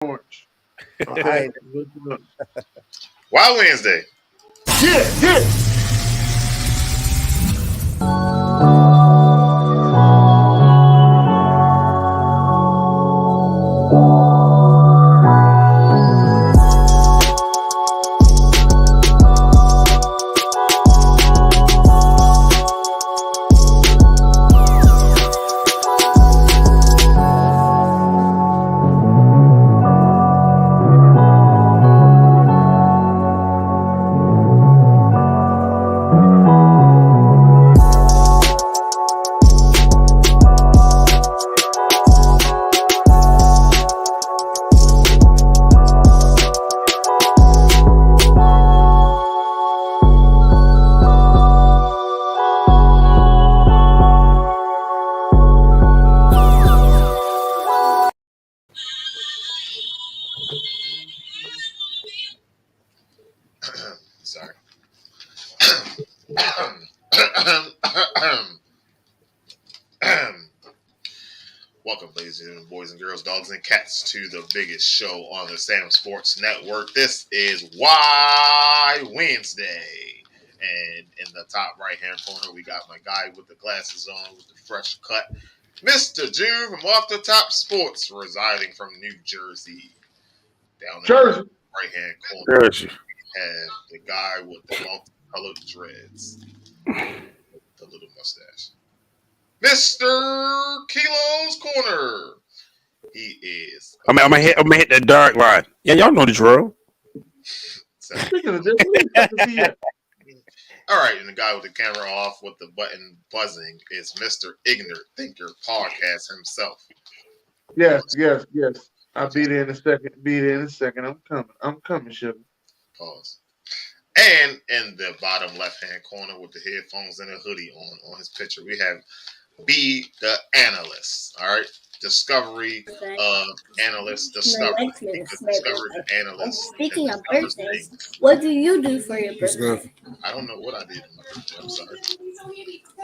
Orange. All right. Wild Wednesday. Yeah. Sorry. Welcome, ladies and gentlemen, boys and girls, dogs and cats, to the biggest show on the SamzSportz Network. This is Why Wednesday. And in the top right-hand corner, we got my guy with the glasses on, with the fresh cut, Mr. June from Off the Top Sports, residing from New Jersey. Down in the right-hand corner, we have the guy with the multicolored dreads, the little mustache, Mr. Kilo's Corner. He is. I'm gonna hit that dark line. Yeah, y'all know the drill. All right, and the guy with the camera off with the button buzzing is Mr. Ignorant Thinker Podcast himself. Yes. I'll be there in a second. I'm coming, Sugar. Pause. And in the bottom left-hand corner with the headphones and a hoodie on his picture, we have B Da Analyst. All right, Discovery Analyst. Discovery Analyst. Speaking of birthdays, what do you do for your birthday? I don't know what I did in my birthday. I'm sorry.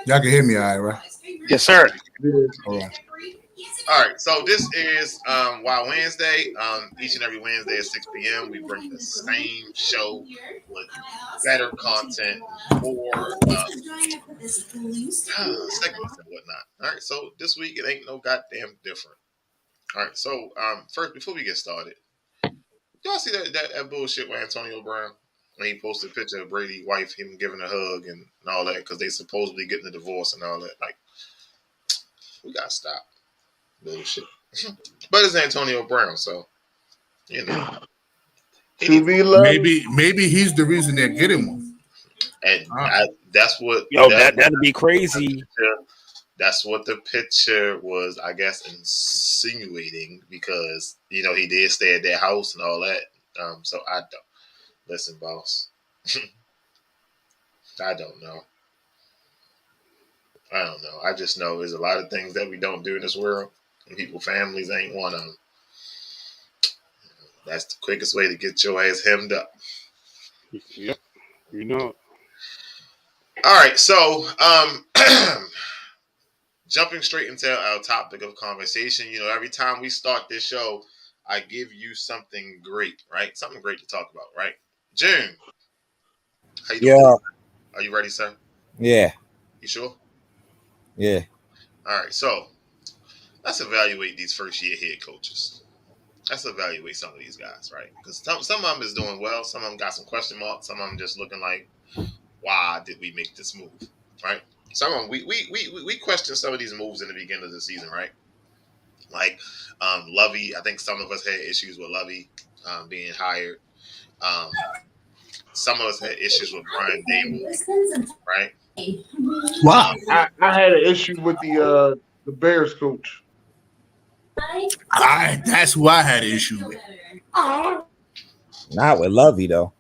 Y'all can hear me, all right? Yes, sir. All right, so this is Wild Wednesday. Each and every Wednesday at 6 p.m., we bring the same show with better content, more segments and whatnot. All right, so this week it ain't no goddamn different. All right, so first, before we get started, y'all see that bullshit with Antonio Brown? When he posted a picture of Brady's wife, him giving a hug and all that, because they supposedly getting a divorce and all that. Like, we gotta stop. Bullshit. But it's Antonio Brown, so you know. Maybe he's the reason they're getting one. And that's what that'd be crazy. That's what the picture was, I guess, insinuating, because he did stay at their house and all that. So I don't listen, boss. I don't know. I just know there's a lot of things that we don't do in this world. And people's families ain't one of them. That's the quickest way to get your ass hemmed up. Yep. You know. All right, so jumping straight into our topic of conversation, every time we start this show, I give you something great, right? Something great to talk about, right? June, how you doing? Yeah. Are you ready, sir? Yeah. You sure? Yeah. All right, so let's evaluate these first-year head coaches. Let's evaluate some of these guys, right? Because some of them is doing well. Some of them got some question marks. Some of them just looking like, why did we make this move, right? Some of them, we questioned some of these moves in the beginning of the season, right? Like Lovey, I think some of us had issues with Lovey being hired. Some of us had issues with Brian Dable, right? Wow. I had an issue with the Bears coach. That's who I had an issue with. Not with Lovey though.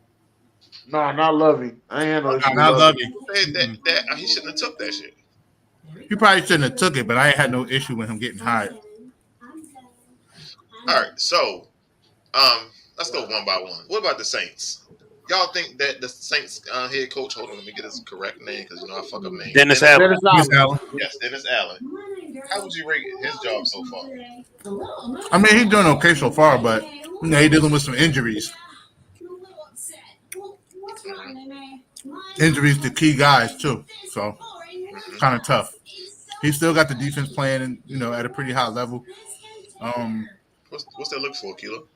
No, not Lovey. I ain't had no issue with Not Lovey. Lovey. He shouldn't have took that shit. He probably shouldn't have took it, but I ain't had no issue with him getting hired. All right, so let's go one by one. What about the Saints? Y'all think that the Saints head coach, hold on, let me get his correct name because I fuck up name. Dennis Allen. Dennis Allen. Yes, Dennis Allen. How would you rate his job so far? I mean, he's doing okay so far, but he's dealing with some injuries. Injuries to key guys too, so kind of tough. He's still got the defense playing, at a pretty high level. What's that look for, Kilo?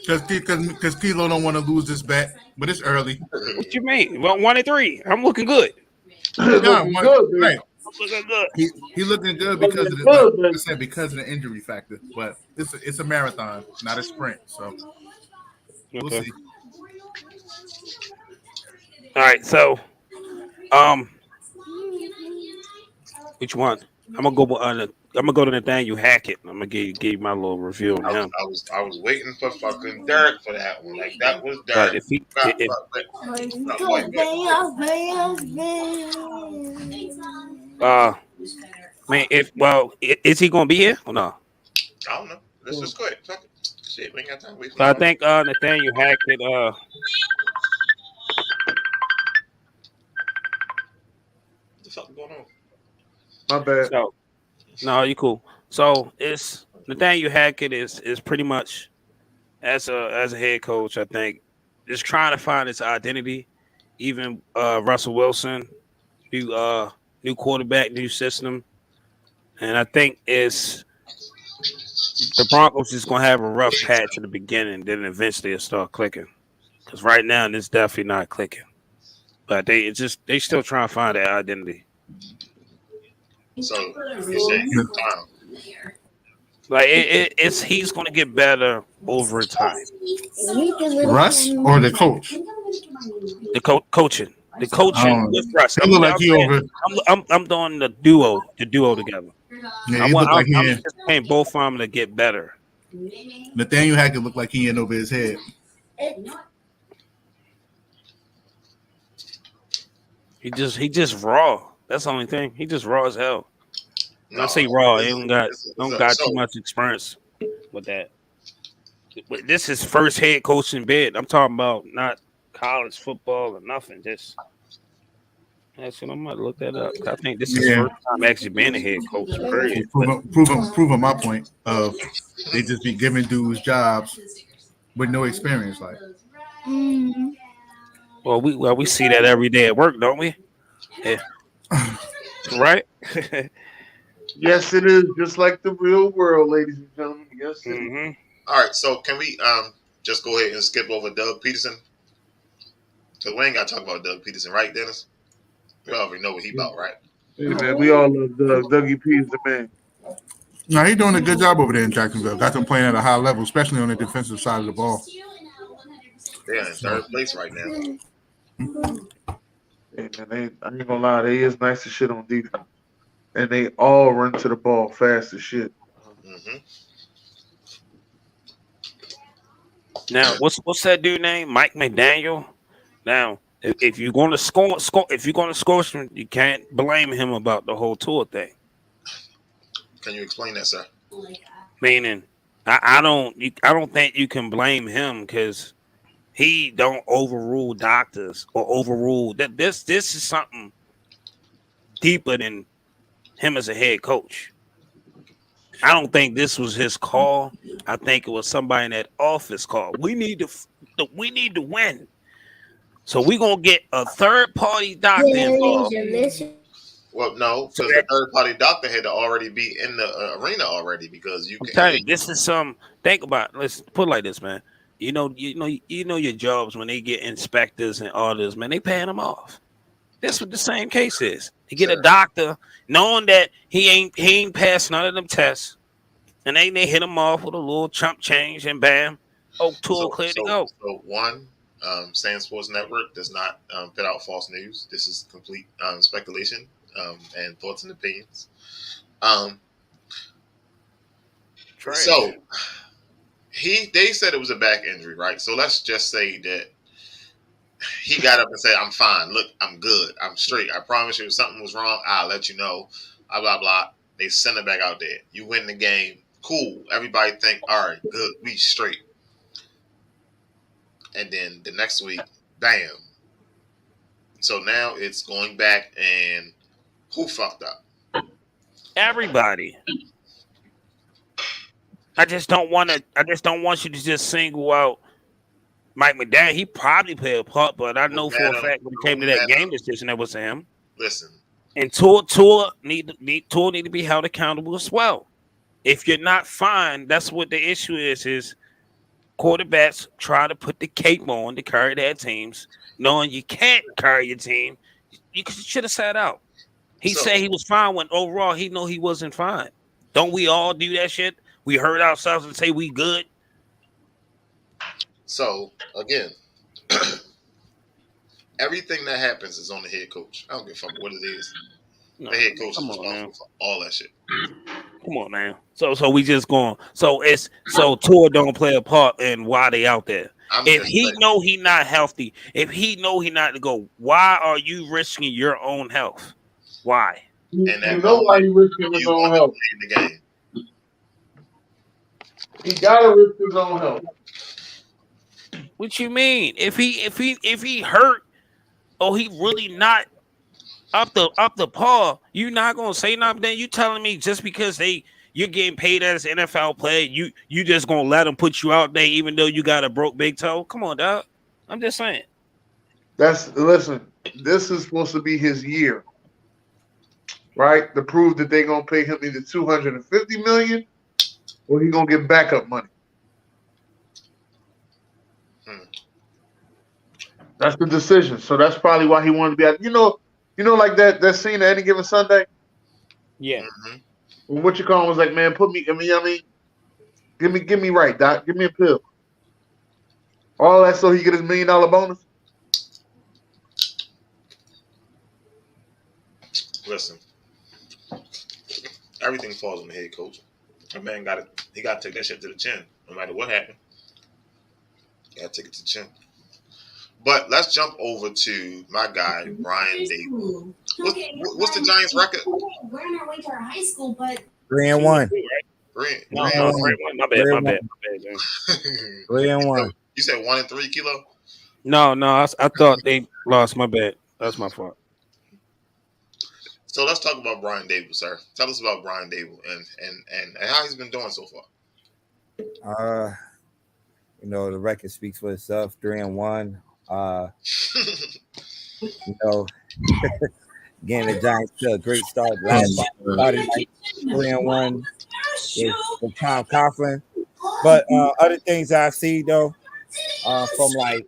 Because Kilo don't want to lose this bet, but it's early. What you mean? Well, 1-3. I'm looking good. Looking good, dude. Right. I'm looking good. He looking good Looking because of the, good, like I baby. said, because of the injury factor. But it's a marathon, not a sprint. So we'll Okay. see. All right. So, which one? I'm gonna go to Nathaniel Hackett. I'm gonna give you my little review on him. I was waiting for fucking Derek for that one. Like that was But Derek. Is he gonna be here or no? I don't know. Let's just go ahead. Fuck it. Shit, we ain't got time to wait. So I think Nathaniel Hackett. What the fuck is going on? My bad. So, no, you cool. So it's Nathaniel Hackett is pretty much as a head coach. I think just trying to find his identity. Even Russell Wilson, new quarterback, new system, and I think it's the Broncos is gonna have a rough patch in the beginning, then eventually it'll start clicking. Because right now it's definitely not clicking, but they still trying to find their identity. So you saying time? Like it's he's gonna get better over time. Russ or the coach? The coaching with Russ. He look like he over. I'm doing the duo together. Yeah, he look like I'm he. just saying both of them to get better. Nathaniel Hackett look like he in over his head. He just raw. That's the only thing. He just raw as hell. When I say raw, he don't got too much experience with that. But this is first head coaching bid. I'm talking about not college football or nothing. Just actually, I'm gonna look that up. I think this is first time actually being a head coach. Period. Proving my point of they just be giving dudes jobs with no experience. Like, Well, we see that every day at work, don't we? Yeah. Right? Yes, it is just like the real world, ladies and gentlemen. Yes, it is. Mm-hmm. All right, so can we just go ahead and skip over Doug Peterson? Because we ain't got to talk about Doug Peterson, right, Dennis? We already know what he about, right? Hey, man, we all love Dougie P is the man. no, he's doing a good job over there in Jacksonville. Got them playing at a high level, especially on the defensive side of the ball. They're in third place right now. Hey, man, I ain't gonna lie, they is nice as shit on defense, and they all run to the ball fast as shit. Mm-hmm. Now, what's that dude name? Mike McDaniel. Now, if you're going to score, you can't blame him about the whole tour thing. Can you explain that, sir? Meaning, I don't think you can blame him because he don't overrule doctors or overrule that. This is something deeper than him as a head coach. I don't think this was his call. I think it was somebody in that office call. We need to win. So we're gonna get a third party doctor involved. Well, no, because the third party doctor had to already be in the arena already because you can. Tell you, this is some. Think about it. Let's put it like this, man. You know your jobs when they get inspectors and auditors, man. They paying them off. That's what the same case is. You get a doctor knowing that he ain't passed none of them tests, and they hit him off with a little chump change and bam, tool clear to go. So one, SamzSportz Network does not put out false news. This is complete speculation and thoughts and opinions. So they said it was a back injury, right? So let's just say that he got up and said, "I'm fine. Look, I'm good. I'm straight. I promise you, if something was wrong, I'll let you know." Blah blah blah. They send it back out there. You win the game. Cool. Everybody think, all right, good. We straight. And then the next week, bam. So now it's going back and who fucked up? everybody. I just don't want you to just single out Mike McDaniel. He probably played a part, but I know for a fact when it came to that game decision, that was him. Listen, and Tua need to be held accountable as well. If you're not fine, that's what the issue is. Is quarterbacks try to put the cape on to carry their teams, knowing you can't carry your team. You should have sat out. He said he was fine when overall he know he wasn't fine. Don't we all do that shit? We hurt ourselves and say we good. So again, everything that happens is on the head coach. I don't give a fuck what it is. The head coach is responsible for all that shit. Come on, man. So we just going. So Tua don't play a part in why they out there. If he know he not healthy, if he know he not to go, why are you risking your own health? Why? You know why he risking his own health. In the game. He gotta risk his own health. What you mean? If he hurt or he really not up the par, you not gonna say nothing. Then you telling me just because you're getting paid as an NFL player, you just gonna let them put you out there even though you got a broke big toe? Come on, dog. I'm just saying. Listen. This is supposed to be his year, right? To prove that they're gonna pay him either $250 million or he gonna get backup money. That's the decision. So that's probably why he wanted to be out. You know, like that scene at Any Given Sunday. Yeah. When what you call was like, man, put me. I mean, give me right, Doc. Give me a pill. All that so he get his $1 million bonus. Listen, everything falls on the head coach. That man got to take that shit to the chin. No matter what happened, got to take it to the chin. But let's jump over to my guy, Brian Dable. What's the Giants' record? We're on our way to our high school, but 3-1. 3-1. My bad. 3-1. You said 1-3, Kilo? No, I thought they lost. My bad. That's my fault. So let's talk about Brian Dable, sir. Tell us about Brian Dable and how he's been doing so far. The record speaks for itself. 3-1. Again, the Giants to a great start. Started 3-1 with Tom Coughlin. But other things I see though, from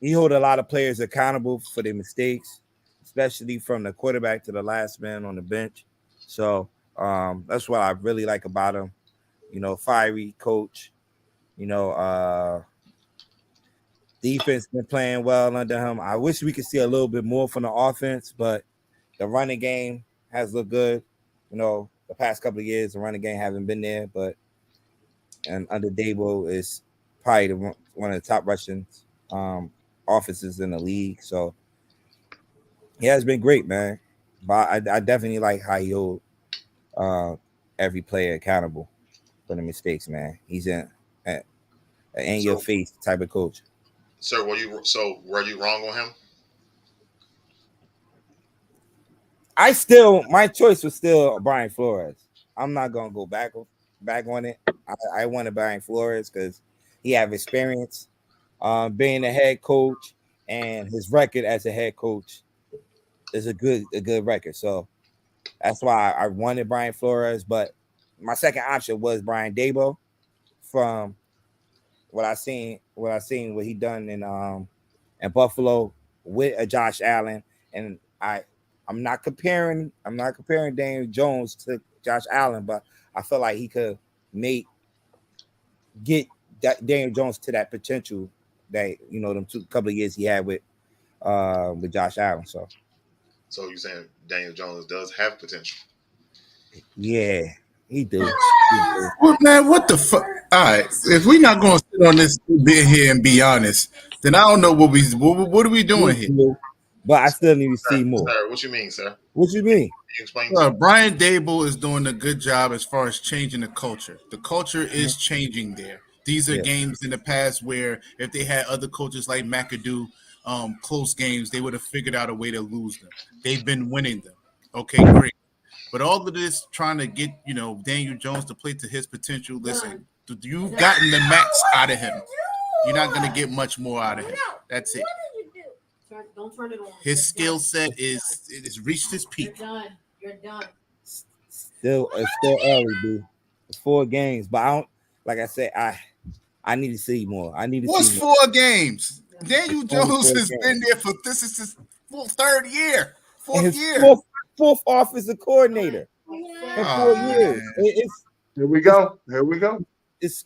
he hold a lot of players accountable for their mistakes, especially from the quarterback to the last man on the bench. So that's what I really like about him. Fiery coach. Defense been playing well under him. I wish we could see a little bit more from the offense, but the running game has looked good. The past couple of years, the running game haven't been there, and under Dable is probably one of the top rushing offenses in the league. So yeah, it's been great, man. But I definitely like how he hold every player accountable for the mistakes, man. He's in your face type of coach. Sir, were you wrong on him? My choice was still Brian Flores. I'm not gonna go back on it. I wanted Brian Flores because he have experience being a head coach, and his record as a head coach is a good record. So that's why I wanted Brian Flores. But my second option was Brian Dable from what he done in Buffalo with Josh Allen, and I'm not comparing Daniel Jones to Josh Allen, but I feel like he could get that Daniel Jones to that potential that them couple of years he had with Josh Allen. So you're saying Daniel Jones does have potential? Yeah, he do. Well, man, what the fuck? All right, if we're not going to sit on this bit here and be honest, then I don't know what are we doing here? But I still need to see more. Sir, what you mean, sir? What you mean? Can you explain? Brian Dable is doing a good job as far as changing the culture. The culture is changing there. These are games in the past where if they had other coaches like McAdoo, close games, they would have figured out a way to lose them. They've been winning them. Okay, great. But all of this trying to get, Daniel Jones to play to his potential. Listen, you've gotten the max out of him. You're not going to get much more out of him. That's it. Don't turn it on. His skill set is reached its peak. You're done. It's still early, dude. It's 4 games, but I don't. Like I said, I need to see more. I need to What's see more. 4 games? Daniel Jones has been there for this is his 3rd year, 4th year, fourth offensive coordinator in 4 years. Here we go. It's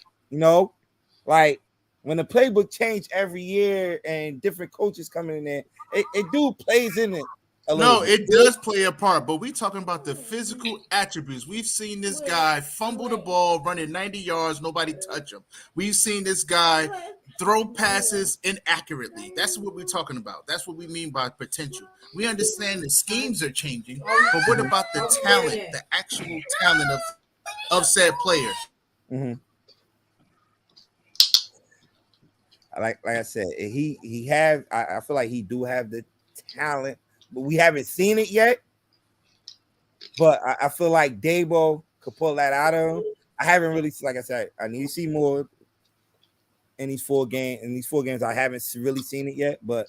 like when the playbook change every year and different coaches coming in there, it do plays in it. No, it does play a part, but we talking about the physical attributes. We've seen this guy fumble the ball, running 90 yards, nobody touch him. We've seen this guy throw passes inaccurately. That's what we're talking about. That's what we mean by potential. We understand the schemes are changing, but what about the talent, the actual talent of said player? Mm-hmm. Like I said, he have. I feel like he do have the talent, but we haven't seen it yet. But I feel like Dabo could pull that out of him. I haven't really, like I said, I need to see more in these 4 games. In these 4 games, I haven't really seen it yet. But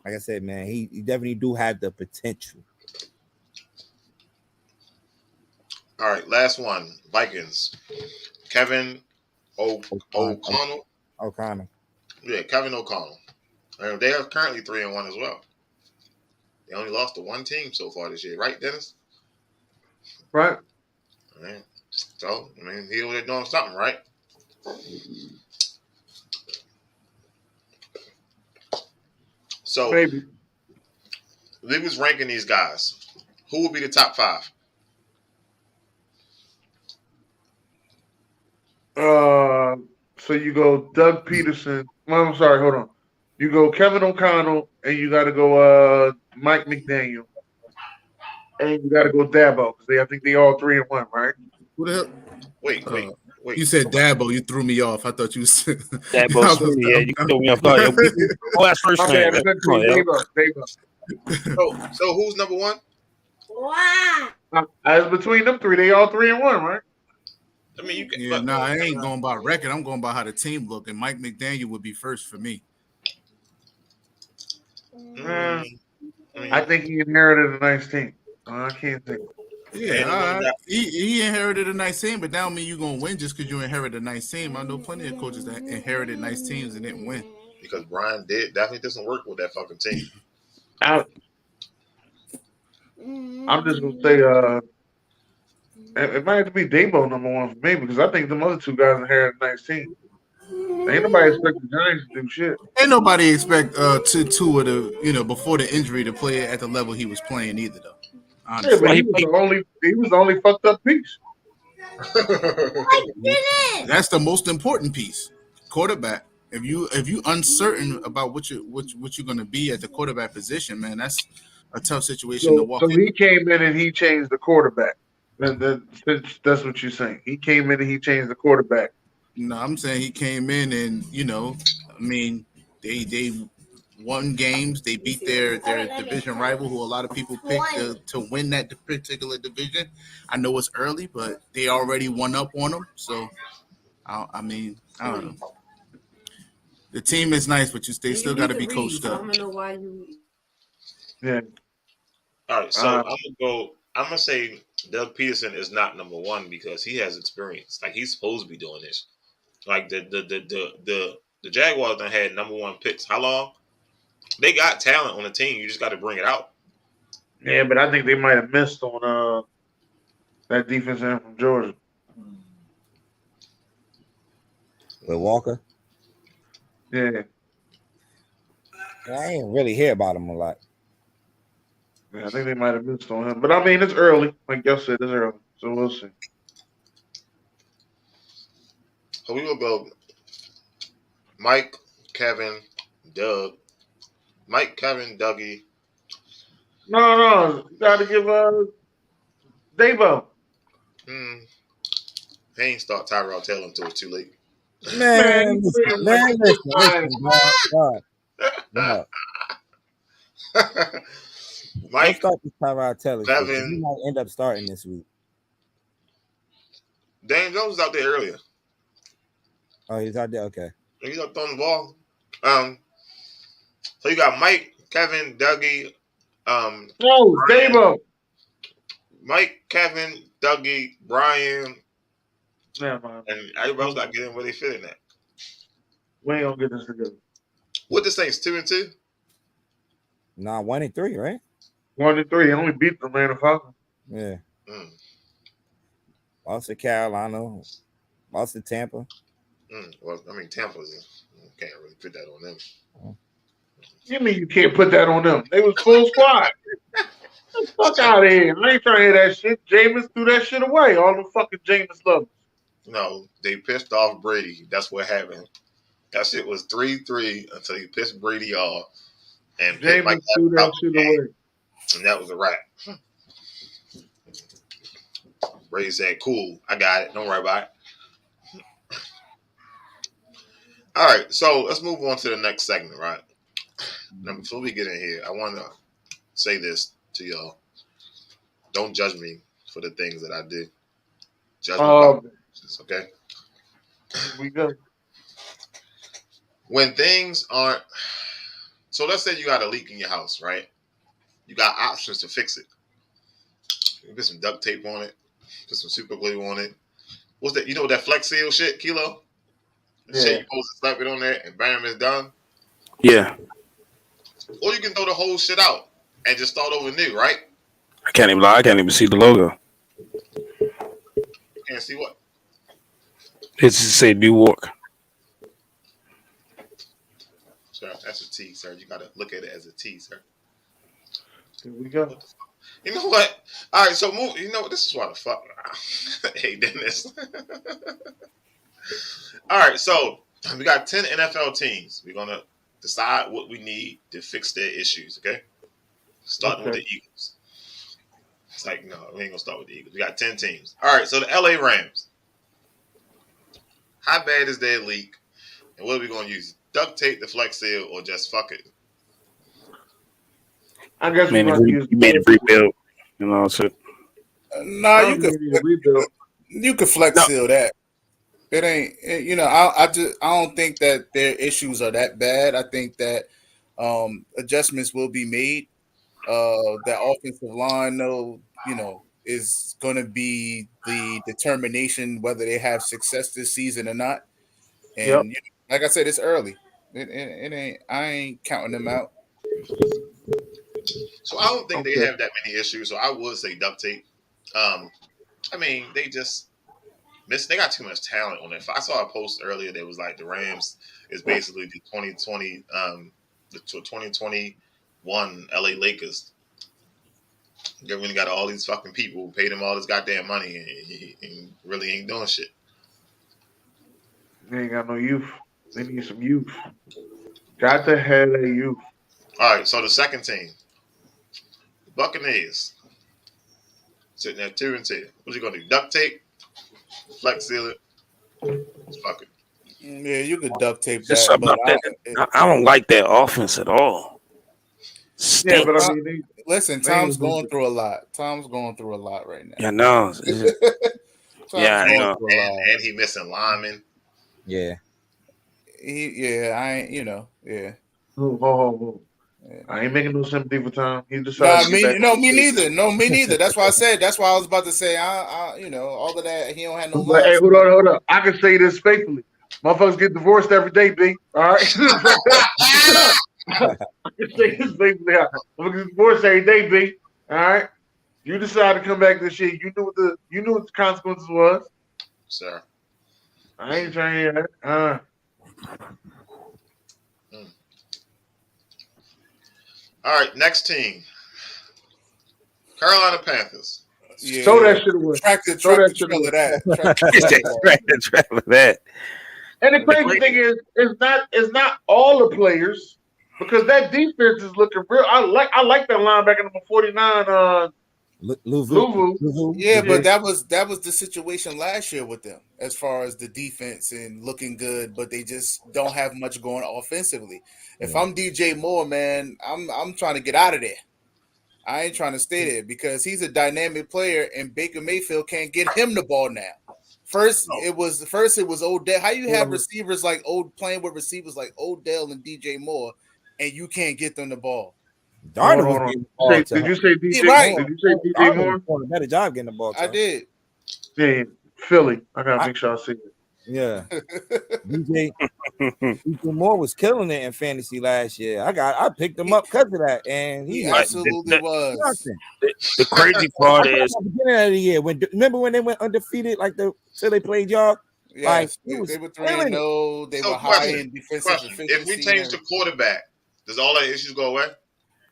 like I said, man, he definitely do have the potential. All right, last one. Vikings. Kevin O'Connell. O'Connell. Yeah, Kevin O'Connell. And they are currently 3-1 as well. They only lost to 1 team so far this year, right, Dennis? Right. All right. So, I mean, he was doing something, right? So, Maybe. they was ranking these guys. Who would be the top 5? So you go Doug Peterson. Well, I'm sorry, hold on. You go Kevin O'Connell, and you got to go Mike McDaniel, and you got to go Dabo because I think they all 3-1, right? Who the hell? Wait. You said Dabo. You threw me off. I thought you said Dabo. Yeah, you threw me off. Oh, that's first Okay, name. Dabo. So who's number 1? Wow. As between them 3, they all 3-1, right? I mean, you can. Yeah, I ain't going by record. I'm going by how the team look, and Mike McDaniel would be first for me. I think he inherited a nice team. I can't think. Yeah, he inherited a nice team, but that don't mean you're going to win just because you inherited a nice team. I know plenty of coaches that inherited nice teams and didn't win. Because Brian definitely doesn't work with that fucking team. I'm just going to say it might have to be Dabo number 1 for me because I think the other 2 guys inherited a nice team. Ain't nobody expect the Giants to do shit. Ain't nobody expect two of the before the injury to play at the level he was playing either though. Honestly. Yeah, but he was the only fucked up piece. That's the most important piece. Quarterback. If you uncertain about what you're gonna be at the quarterback position, man, that's a tough situation to walk in. So he came in and he changed the quarterback. That's what you're saying. He came in and he changed the quarterback. No, I'm saying he came in and they won games. They beat their division rival, who a lot of people picked to win that particular division. I know it's early, but they already won up on them. So, I don't know. The team is nice, but they still got to be coached up. I don't know why you. Yeah. All right, so I'm gonna say Doug Peterson is not number 1 because he has experience. Like he's supposed to be doing this. Like the Jaguars done had number 1 picks. How long? They got talent on the team. You just got to bring it out. Yeah, but I think they might have missed on that defense end from Georgia. With Walker? Yeah. I ain't really hear about him a lot. Yeah, I think they might have missed on him. But I mean, it's early. Like y'all said, it's early. So we'll see. So we will go Mike, Kevin, Doug. Mike, Kevin, Dougie. No. You got to give Dabo. He ain't start Tyrell Taylor until it's too late. Man, listen, God. Don't Mike, start this Tyrod Taylor shit. 'Cause He Kevin, might end up starting this week. Dan Jones was out there earlier. Oh, he's out there. Okay. He's up throwing the ball. So you got Mike, Kevin, Dougie, No, Dabo. Mike, Kevin, Dougie, Brian, Never mind. and everybody else got to get in where they fit in at. We ain't gonna get this together. What the Saints 2-2? Nah, 1-3, right? 1-3. Only beat the Atlanta Falcons. Yeah. Mm. Lost to Carolina. Lost to Tampa. Well, I mean, Tampa's can't really put that on them. You mean you can't put that on them? They was full squad. Get the fuck out of here. I ain't trying to hear that shit. Jameis threw that shit away. All the fucking Jameis lovers. No, they pissed off Brady. That's what happened. That shit was 3-3 until he pissed Brady off. And picked Mike Jameis threw that out the shit game, away. and that was a wrap. Brady said, cool, I got it. Don't worry about it. All right, so let's move on to the next segment, right? Now, before we get in here, I want to say this to y'all. Don't judge me for the things that I do. Judge me by my actions, okay? Here we go. When things aren't... So let's say you got a leak in your house, right? You got options to fix it. You put some duct tape on it. Put some super glue on it. What's that? You know what that Flex Seal shit, Kilo? The shit you supposed to slap it on there and bam, it's done. Yeah. Or you can throw the whole shit out and just start over new, right? I can't even lie. I can't even see the logo. You can't see what? It's just say Newark. Sir, that's a T, sir. You gotta look at it as a T, sir. Here we go. What the fuck? You know what? All right, so move. You know what? This is why the fuck. Hey, Dennis. All right, so we got 10 NFL teams. We're gonna decide what we need to fix their issues. Okay, starting with the Eagles. It's like, no, we ain't gonna start with the Eagles. We got 10 teams. All right, so the LA Rams. How bad is their leak? And what are we gonna use? Duct tape, the Flex Seal, or just fuck it? I guess You we're going to use made a rebuild. You know, so Nah, you could flex seal that. It ain't, you know. I don't think that their issues are that bad. I think that adjustments will be made. That offensive line, though, you know, is going to be the determination whether they have success this season or not. And you know, like I said, it's early. It ain't. I ain't counting them out. So I don't think they have that many issues. So I would say duct tape. I mean, they just miss. They got too much talent on it. I saw a post earlier that was like the Rams is basically the 2020, the 2021 LA Lakers. They really got all these fucking people, paid him all this goddamn money, and he really ain't doing shit. They ain't got no youth. They need some youth. Got to have a youth. All right, so the second team, Buccaneers, sitting at 2-2. What's he gonna do? Duct tape, Flex seal it. Fuck it. Yeah, you could duct tape Just that. something But about that. I don't like that offense at all. Yeah, but I mean, listen, Tom's going through a lot. Tom's going through a lot right now. Yeah, no. Yeah, I know. And he missing linemen. Yeah. I ain't, you know, yeah. Oh. I ain't making no sympathy for Tom. He decided. Me neither. No, me neither. That's why I said. That's why I was about to say. You know, all of that. He don't have no. But hey, hold up. I can say this faithfully. Motherfuckers get divorced every day, B. All right. I can say this faithfully. Motherfuckers get divorced every day, B. All right. You decided to come back this year. You knew what the consequences was. Sir. I ain't trying to hear that. All right, next team. Carolina Panthers. Yeah. Throw that shit away. Track the trail of that. And the crazy thing is, it's not all the players, because that defense is looking real. I like that linebacker number 49. Louvu. Yeah, but that was the situation last year with them as far as the defense and looking good, but they just don't have much going offensively. If I'm DJ Moore, man, I'm trying to get out of there. I ain't trying to stay there because he's a dynamic player, and Baker Mayfield can't get him the ball now. First it was Odell. How you have receivers like playing with receivers like Odell and DJ Moore, and you can't get them the ball? Darnold Hold was on. getting the ball to Did you say DJ? Right. Did you say DJ Darnold Moore? was doing a better job getting the ball to I him. did. Yeah, Philly. I gotta make sure I see it. Yeah. DJ Moore was killing it in fantasy last year. I picked him up because of that, and He was absolutely was. nothing. The crazy part is, At the beginning of the year, remember when they went undefeated, till they played y'all? Yes, Like, they were 3-0. They were high in defensive efficiency. If we change the quarterback, does all that issues go away?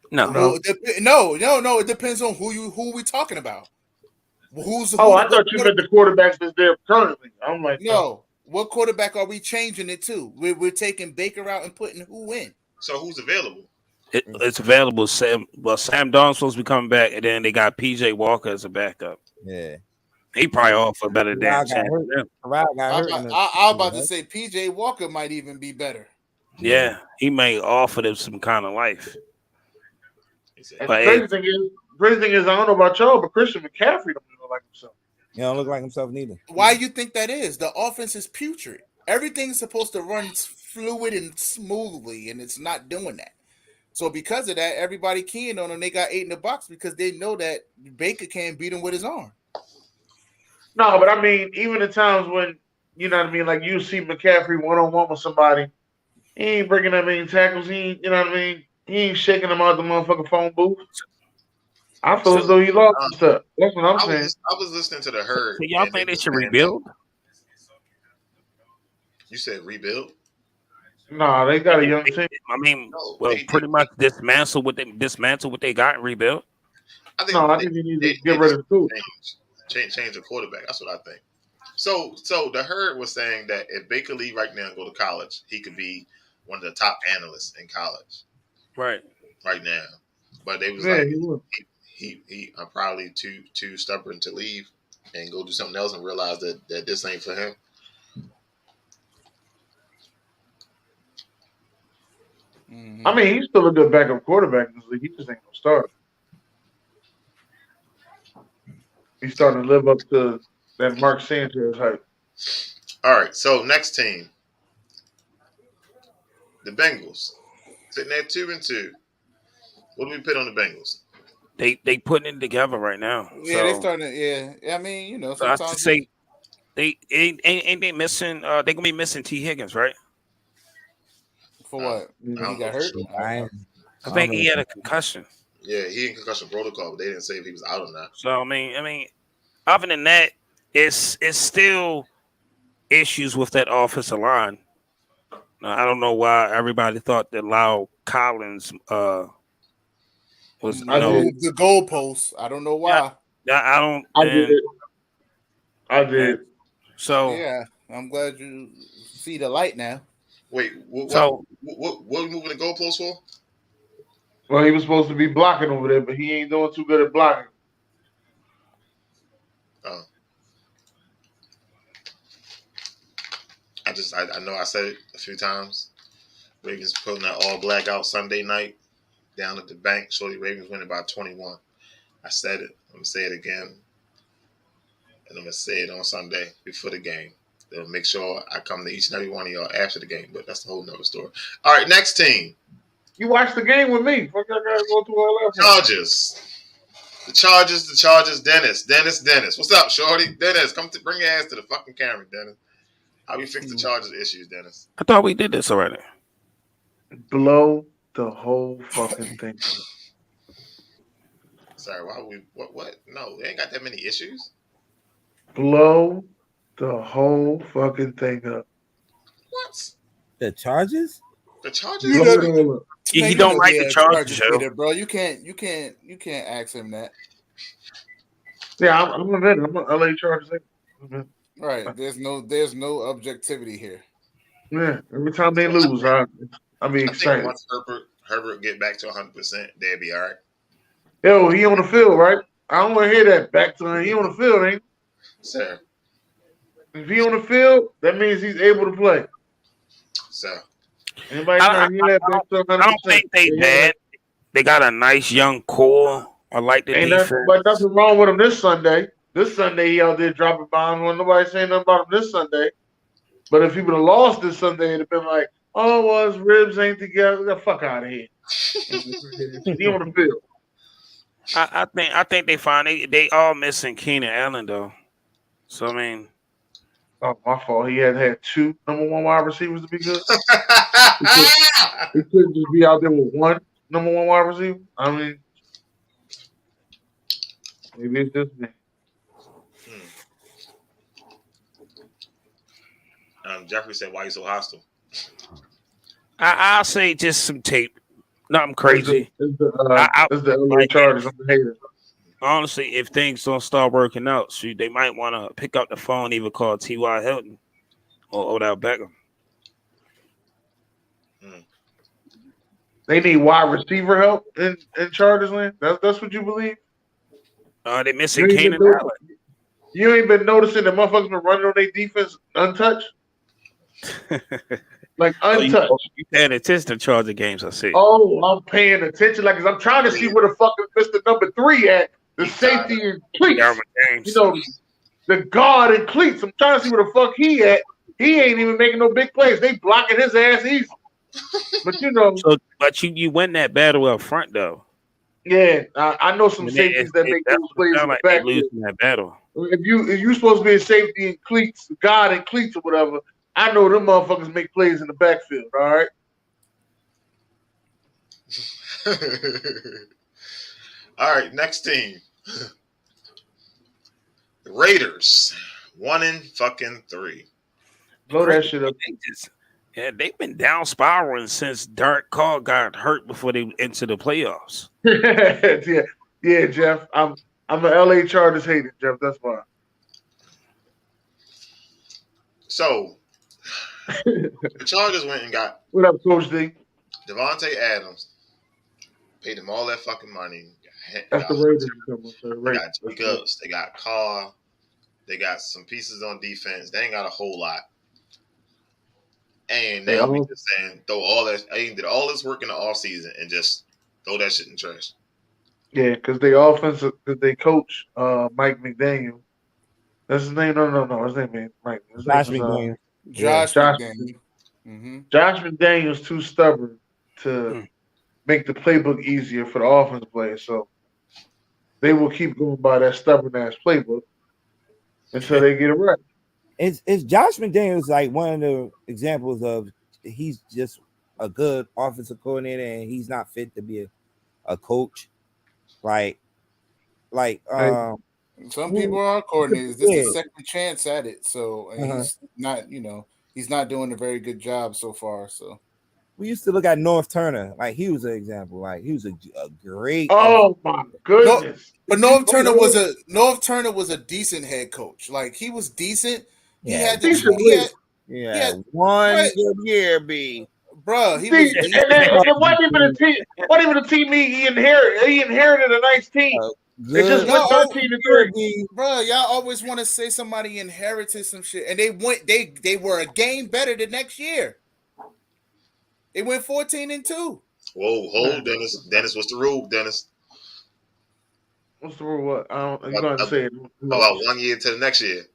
no. No. It depends on who we talking about. I thought you meant the quarterbacks that's there currently. I'm like, no. What quarterback are we changing it to? We're taking Baker out and putting who in? So who's available? It's available. Sam Darnold's supposed to be coming back, and then they got PJ Walker as a backup. Yeah. He probably off for better Corral damn got chance. hurt. I was about to say PJ Walker might even be better. Yeah, he may offer them some kind of life. And the crazy thing is, I don't know about y'all, but Christian McCaffrey don't look like himself. He don't look like himself neither. Why you think that is? The offense is putrid. Everything's supposed to run fluid and smoothly, and it's not doing that. So because of that, everybody keying on him. They got 8 in the box because they know that Baker can't beat him with his arm. No, but I mean, even in times when, you know what I mean, like you see McCaffrey one-on-one with somebody, he ain't breaking that many tackles. He ain't, you know what I mean? He ain't shaking them out the motherfucking phone booth. I feel as though he lost some stuff. That's what I'm saying. I was listening to the herd. So y'all think they should rebuild? You said rebuild? Nah, they got a young team. I mean, pretty much dismantle what they got and rebuild. I think you need to get rid of the two. Change the quarterback. That's what I think. So the herd was saying that if Baker leave right now and go to college, he could be one of the top analysts in college. Right now. But they was he I'm probably too stubborn to leave and go do something else and realize that this ain't for him. Mm-hmm. I mean, he's still a good backup quarterback in this league. He just ain't gonna start. He's starting to live up to that Mark Sanchez hype. All right, so next team, the Bengals, sitting at 2-2. What do we put on the Bengals? They putting it together right now. Yeah, so, they starting to. Yeah, I mean, you know, so I sometimes have to say they ain't they missing. They gonna be missing T. Higgins, right? For what? He got hurt. I think he had a concussion. Yeah, he in concussion protocol, but they didn't say if he was out or not. So I mean, other than that, it's still issues with that offensive line. Now, I don't know why everybody thought that Lyle Collins was the goalpost. I don't know why. Yeah, I did. So yeah, I'm glad you see the light now. Wait, what are we moving the goalpost for? Well, he was supposed to be blocking over there, but he ain't doing too good at blocking. Oh. I know I said it a few times. Ravens putting that all black out Sunday night down at the bank. Shorty Ravens winning by 21. I said it. I'm going to say it again. And I'm going to say it on Sunday before the game. They'll make sure I come to each and every one of y'all after the game, but that's a whole nother story. All right, next team. You watched the game with me. Fuck, I gotta go through all that. Chargers. The Chargers. Dennis. What's up, Shorty? Dennis, bring your ass to the fucking camera, Dennis. How we fix the Chargers issues, Dennis? I thought we did this already. Blow the whole fucking thing. Sorry, why we what? No, they ain't got that many issues. Blow the whole fucking thing up. What? The Chargers? The Chargers? He don't like the Chargers, bro. You can't ask him that. Yeah, I'm a vet. I'm an LA Chargers. Right. There's no objectivity here. Yeah. Every time they lose, I be excited. Once Herbert get back to 100%, they'll be all right. Yo, he on the field, right? I don't want to hear that. Back to him. He on the field, ain't he? Sir. If he on the field, that means he's able to play. So. Anybody trying to hear that? I don't think they bad. They got a nice young core I like the Ain't defense. nothing, but nothing wrong with him this Sunday. This Sunday he out there dropping bombs. When nobody saying nothing about him this Sunday. But if he would have lost this Sunday, it'd have been like, oh, well, his ribs ain't together. Get the fuck out of here. He on the field. I think they find they all missing Keenan Allen though. So I mean, Oh, my fault. He had two number one wide receivers to be good. He couldn't just be out there with one number one wide receiver. I mean, maybe it's just me. Jeffrey said, "Why you so hostile?" I'll say just some tape. Nothing crazy. It's the LA Chargers. I'm the hater. Honestly, if things don't start working out, shoot, they might want to pick up the phone, and even call T.Y. Hilton or Odell Beckham. They need wide receiver help in Chargers land. That's what you believe? They missing Keenan Allen. You ain't been noticing that motherfuckers been running on their defense untouched? Like untouched. You paying attention to Charger games, I see. Oh, I'm paying attention. Like, 'cause I'm trying to see where the fuck is Mr. Number 3 at. The safety in cleats. You know, the guard in cleats. I'm trying to see where the fuck he at. He ain't even making no big plays. They blocking his ass easy. But you know. But you win that battle up front though. Yeah, I know some safeties that make those plays in the like back. losing that battle. If you supposed to be a safety in cleats, guard in cleats or whatever, I know them motherfuckers make plays in the backfield. All right. All right, next team. The Raiders, 1-3. Blow that shit up. They've been down spiraling since Derek Carr got hurt before they entered the playoffs. yeah, Jeff. I'm an LA Chargers hater, Jeff. That's why. So the Chargers went and got what up, Coach D? Devontae Adams. Paid them all that fucking money. That's the Raiders. They got Jacobs. They got Carr. They got some pieces on defense. They ain't got a whole lot. And they always just saying throw all that. They did all this work in the offseason and just throw that shit in the trash. Yeah, because they offensive, because they coach Mike McDaniel. That's his name. No. His name ain't Mike. Josh McDaniel. Josh McDaniel. Josh McDaniel's too stubborn to make the playbook easier for the offense players. So they will keep going by that stubborn ass playbook until they get it right. It's Josh McDaniels like one of the examples of he's just a good offensive coordinator and he's not fit to be a coach. Some people are coordinators. This is a second chance at it. So he's not, he's not doing a very good job so far. So we used to look at North Turner, like he was an example. Like he was a great. Oh my goodness! But North Turner was a decent head coach. Like he was decent. He had one good year, B. Bro, he was. It wasn't even a team. What even a team he inherited? He inherited a nice team. It just went 13-3. Bro, y'all always want to say somebody inherited some shit, and they were a game better the next year. They went 14-2. Whoa, hold, Dennis. Dennis, what's the rule, Dennis? What's the rule? What? You gotta say it. About 1 year to the next year.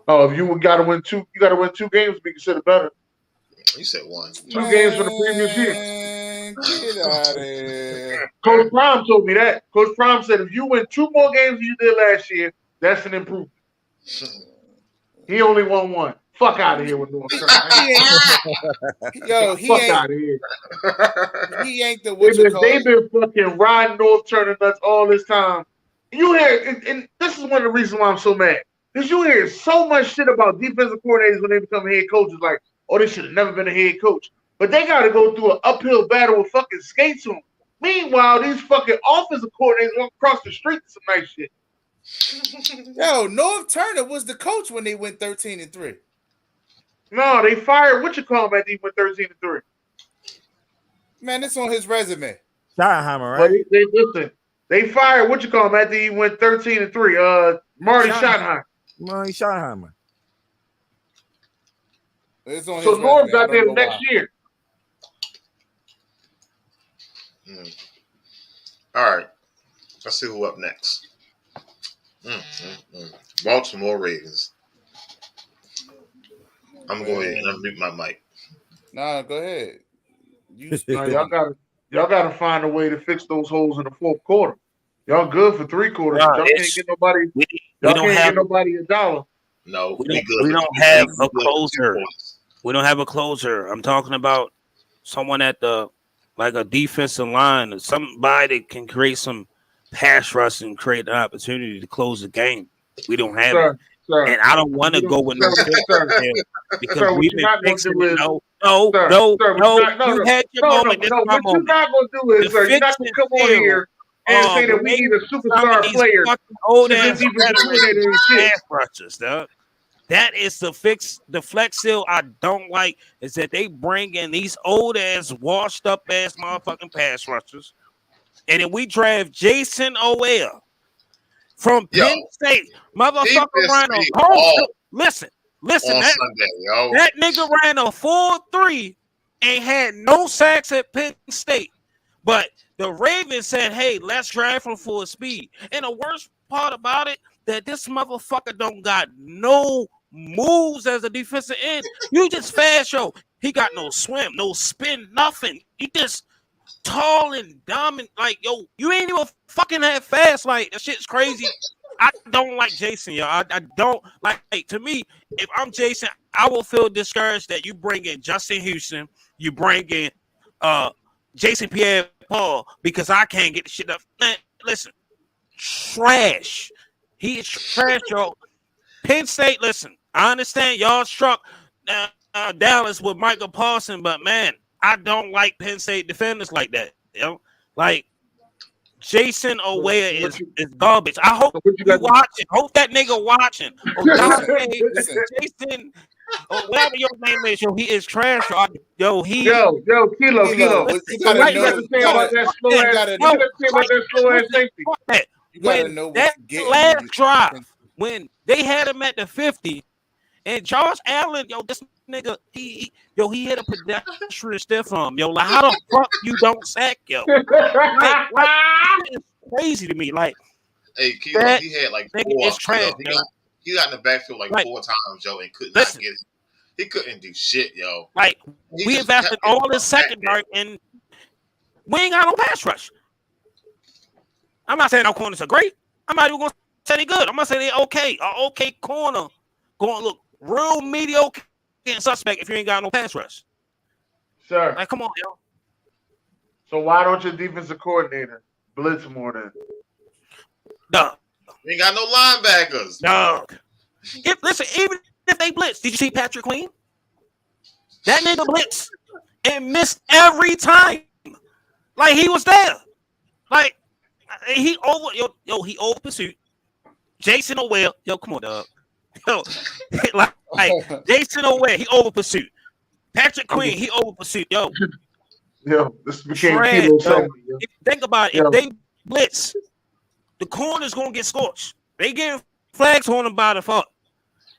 Oh, if you gotta win two, you gotta win 2 games to be considered better. You said 1. 2 games for the previous year. Get out of here. Coach Prime told me that. Coach Prime said if you win 2 more games than you did last year, that's an improvement. He only won 1. Fuck out of here with North Turner. Yo, he ain't out of here. He ain't the they've been fucking riding North Turner nuts all this time. You hear, and this is one of the reasons why I'm so mad. Because you hear so much shit about defensive coordinators when they become head coaches, like, oh, they should have never been a head coach. But they got to go through an uphill battle with fucking skates on. Meanwhile, these fucking offensive coordinators walk across the street to some nice shit. Yo, North Turner was the coach when they went 13-3. No, they fired Whatchamacallit after he went 13-3. Man, it's on his resume. Schottenheimer, right? Listen, they fired Whatchamacallit after he went 13-3. Marty Schottenheimer. Marty Schottenheimer. It's on so his Norm resume. got there next year. All right. Let's see who up next. Baltimore Ravens. I'm going to unmute my mic. Nah, go ahead. Y'all gotta find a way to fix those holes in the fourth quarter. Y'all good for 3 quarters. Nah, Y'all can't get nobody. we Y'all don't can't have get nobody $1. No, we good. don't have a closer. We don't have a closer. I'm talking about someone at the like a defensive line or somebody that can create some pass rush and create an opportunity to close the game. We don't have it. Sir, And I don't want to go with no because what we've you're been not gonna fixing do it. is, No. no, You had your moment. This is no. my What you're moment. not gonna do is, The sir, you're not gonna come on here and say that we need a superstar player old to ass this defensive coordinator and shit. pass rushers, dog. That is the fix. The flex seal I don't like is that they bring in these old ass, washed up ass motherfucking pass rushers, and then we draft Jason O'Well from Penn State. Motherfucker ran a listen. On Sunday, yo. That nigga ran a 4.3 and had no sacks at Penn State. But the Ravens said, hey, let's draft him for his speed. And the worst part about it, that this motherfucker don't got no moves as a defensive end. You just fast, yo. He got no swim, no spin, nothing. He just tall and dominant. Like, yo, you ain't even fucking that fast. Like, that shit's crazy. I don't like Jason, yo. I don't like. To me, if I'm Jason, I will feel discouraged that you bring in Justin Houston, you bring in Jason Pierre-Paul because I can't get the shit up. Man, listen, trash. He is trash, yo. Penn State, listen, I understand y'all struck Dallas with Michael Parsons, but man, I don't like Penn State defenders like that. You know, like Jason O'Well is garbage. I hope you watching. Hope that nigga watching. Jason, whatever your name is, yo, he is trash. Yo, Kilo. What you gotta say about that slow ass safety? You gotta know what you get. Last drive when they had him at the 50, and Josh Allen, yo, this nigga, he hit a pedestrian stiff arm, yo. Like, how the fuck you don't sack, yo? Like it's crazy to me. Like, hey, Kilo, he had like 4. It's trash, he got in the backfield like 4 times, yo, and could not get it. He couldn't do shit, yo. Like, we invested all this secondary, and we ain't got no pass rush. I'm not saying our corners are great. I'm not even going to say they're good. I'm going to say they're okay. An okay corner going to look real mediocre and suspect if you ain't got no pass rush. Sir. Like, come on, yo. So why don't your defensive coordinator blitz more then? Dog. We ain't got no linebackers. Dog. Listen, even if they blitz, did you see Patrick Queen? That nigga blitz and missed every time. Like, he was there. Like, he over pursuit. Jason O'Well, yo, come on, dog. Yo, like Jason O'Well, he over pursuit. Patrick Queen, he over pursuit. Yo, this became Kilo segment. Think about it. If they blitz, the corner's gonna get scorched. They get flags on them by the fuck.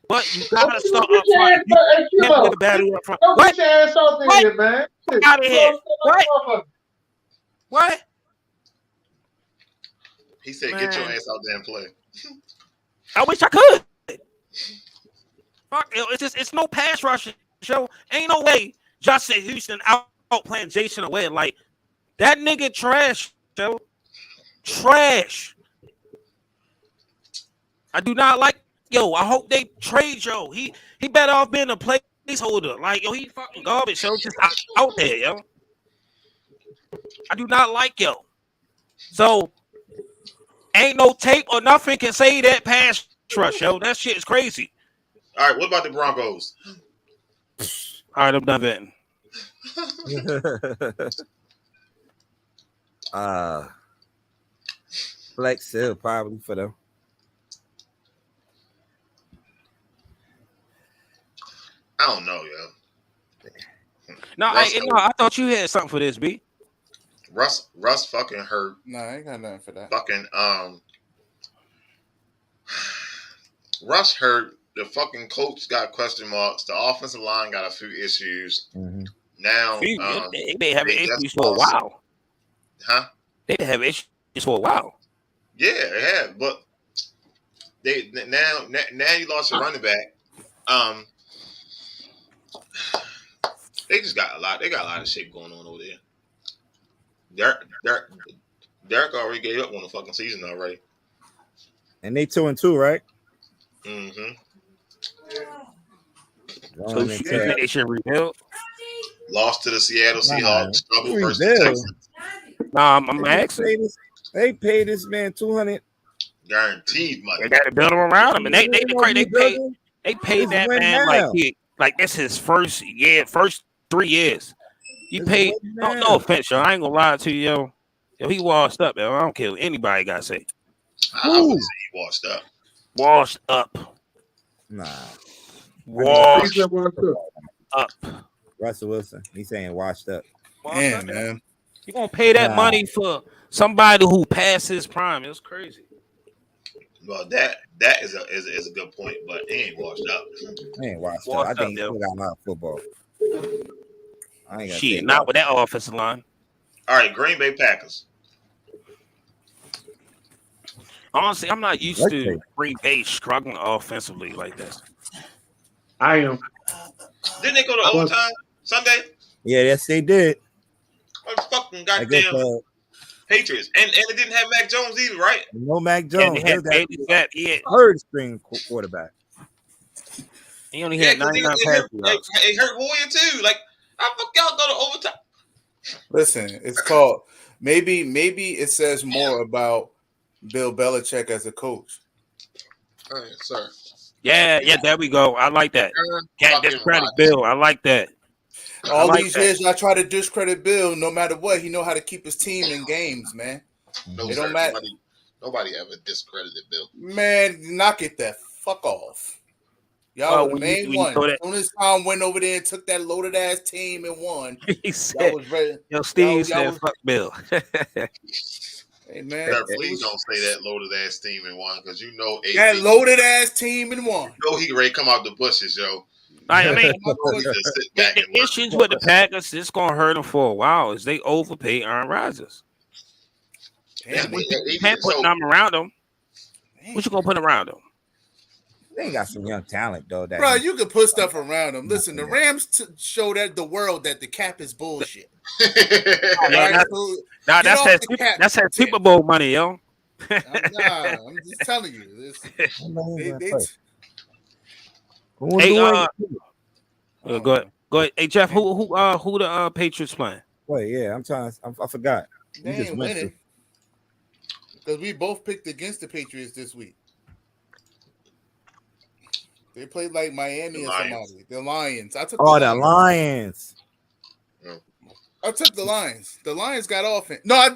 But you gotta start up front. You can't get the battery up front. Don't get your ass out there, man. Out of here. What? He said, "Get your ass out there and play." I wish I could. Fuck, it's no pass rushing show. Ain't no way Justin Houston out playing Jason O'Well. Like, that nigga trash, yo. Trash. I do not like, yo. I hope they trade, yo. He better off being a placeholder. Like, yo, he fucking garbage, yo. Just out there, yo. I do not like, yo. So, ain't no tape or nothing can say that pass rush, yo. That shit is crazy. All right, what about the Broncos? All right, I'm done betting. Flex sale probably for them. I don't know, yo. No, I thought you had something for this, B. Russ fucking hurt. No, I ain't got nothing for that. Fucking Russ hurt. The fucking coach got question marks. The offensive line got a few issues. Mm-hmm. Now they been having issues for a while. Huh? They been having issues for a while. Yeah, it had, but they now you lost a running back. They just got a lot. They got a lot of shit going on over there. Derek already gave up on the fucking season already. And they 2-2, right? Mm-hmm. So you think they should rebuild? Lost to the Seattle Seahawks. Struggled versus the rebuild. Texans. Nah, I'm asking. They paid this man 200. Guaranteed money. They got to build them around him, and they paid that win man now. like this his first 3 years. You It's paid win no now. offense, yo. I ain't gonna lie to you, yo. Yo, he washed up, yo. I don't care what anybody got to say. I wouldn't say he washed up. Washed up. Nah. Washed up. Russell Wilson. He's saying washed up. Damn, man. You gonna pay that money for somebody who passed his prime? It's crazy. Well, that is a good point, but he ain't washed up. He ain't washed up. I think he still got a lot of football. I ain't Shit, not with that offensive line. All right, Green Bay Packers. Honestly, I'm not used to Green Bay struggling offensively like this. I am. Didn't they go to overtime Sunday? Yeah, yes, they did. What fucking goddamn Patriots. And it didn't have Mac Jones either, right? No Mac Jones. Yeah, third string quarterback. He only had 99 passes. It hurt Hoyer too. Like, how the fuck y'all go to overtime? Listen, it's called maybe it says more about Bill Belichick as a coach. All right, sir. Yeah, there we go. I like that. Can't discredit Bill. I like that. All these years, I try to discredit Bill. No matter what, he know how to keep his team in games, man. No, it don't matter. Nobody ever discredited Bill. Man, knock it the fuck off. Y'all were the main one. As soon as Tom went over there and took that loaded ass team and won, he said, was ready. Yo, Steve said, "Fuck Bill." Hey man, please don't say that loaded ass team and won, because you know that loaded ass team and won. You know he ready to come out the bushes, yo. I mean, the issues with the Packers, it's gonna hurt them for a while. Is they overpay Aaron Rodgers? You can't put them around them. What you gonna put around them? They got some young talent though. Bro, you can put stuff around them. Listen, the Rams show that the world that the cap is bullshit. That's that Super Bowl money, yo. I'm just telling you. Go ahead. Hey Jeff, who the Patriots playing? Wait, yeah, I forgot. They ain't winning because we both picked against the Patriots this week. They played like Miami or somebody. The Lions. I took the Lions. I took the Lions. The Lions got offense. I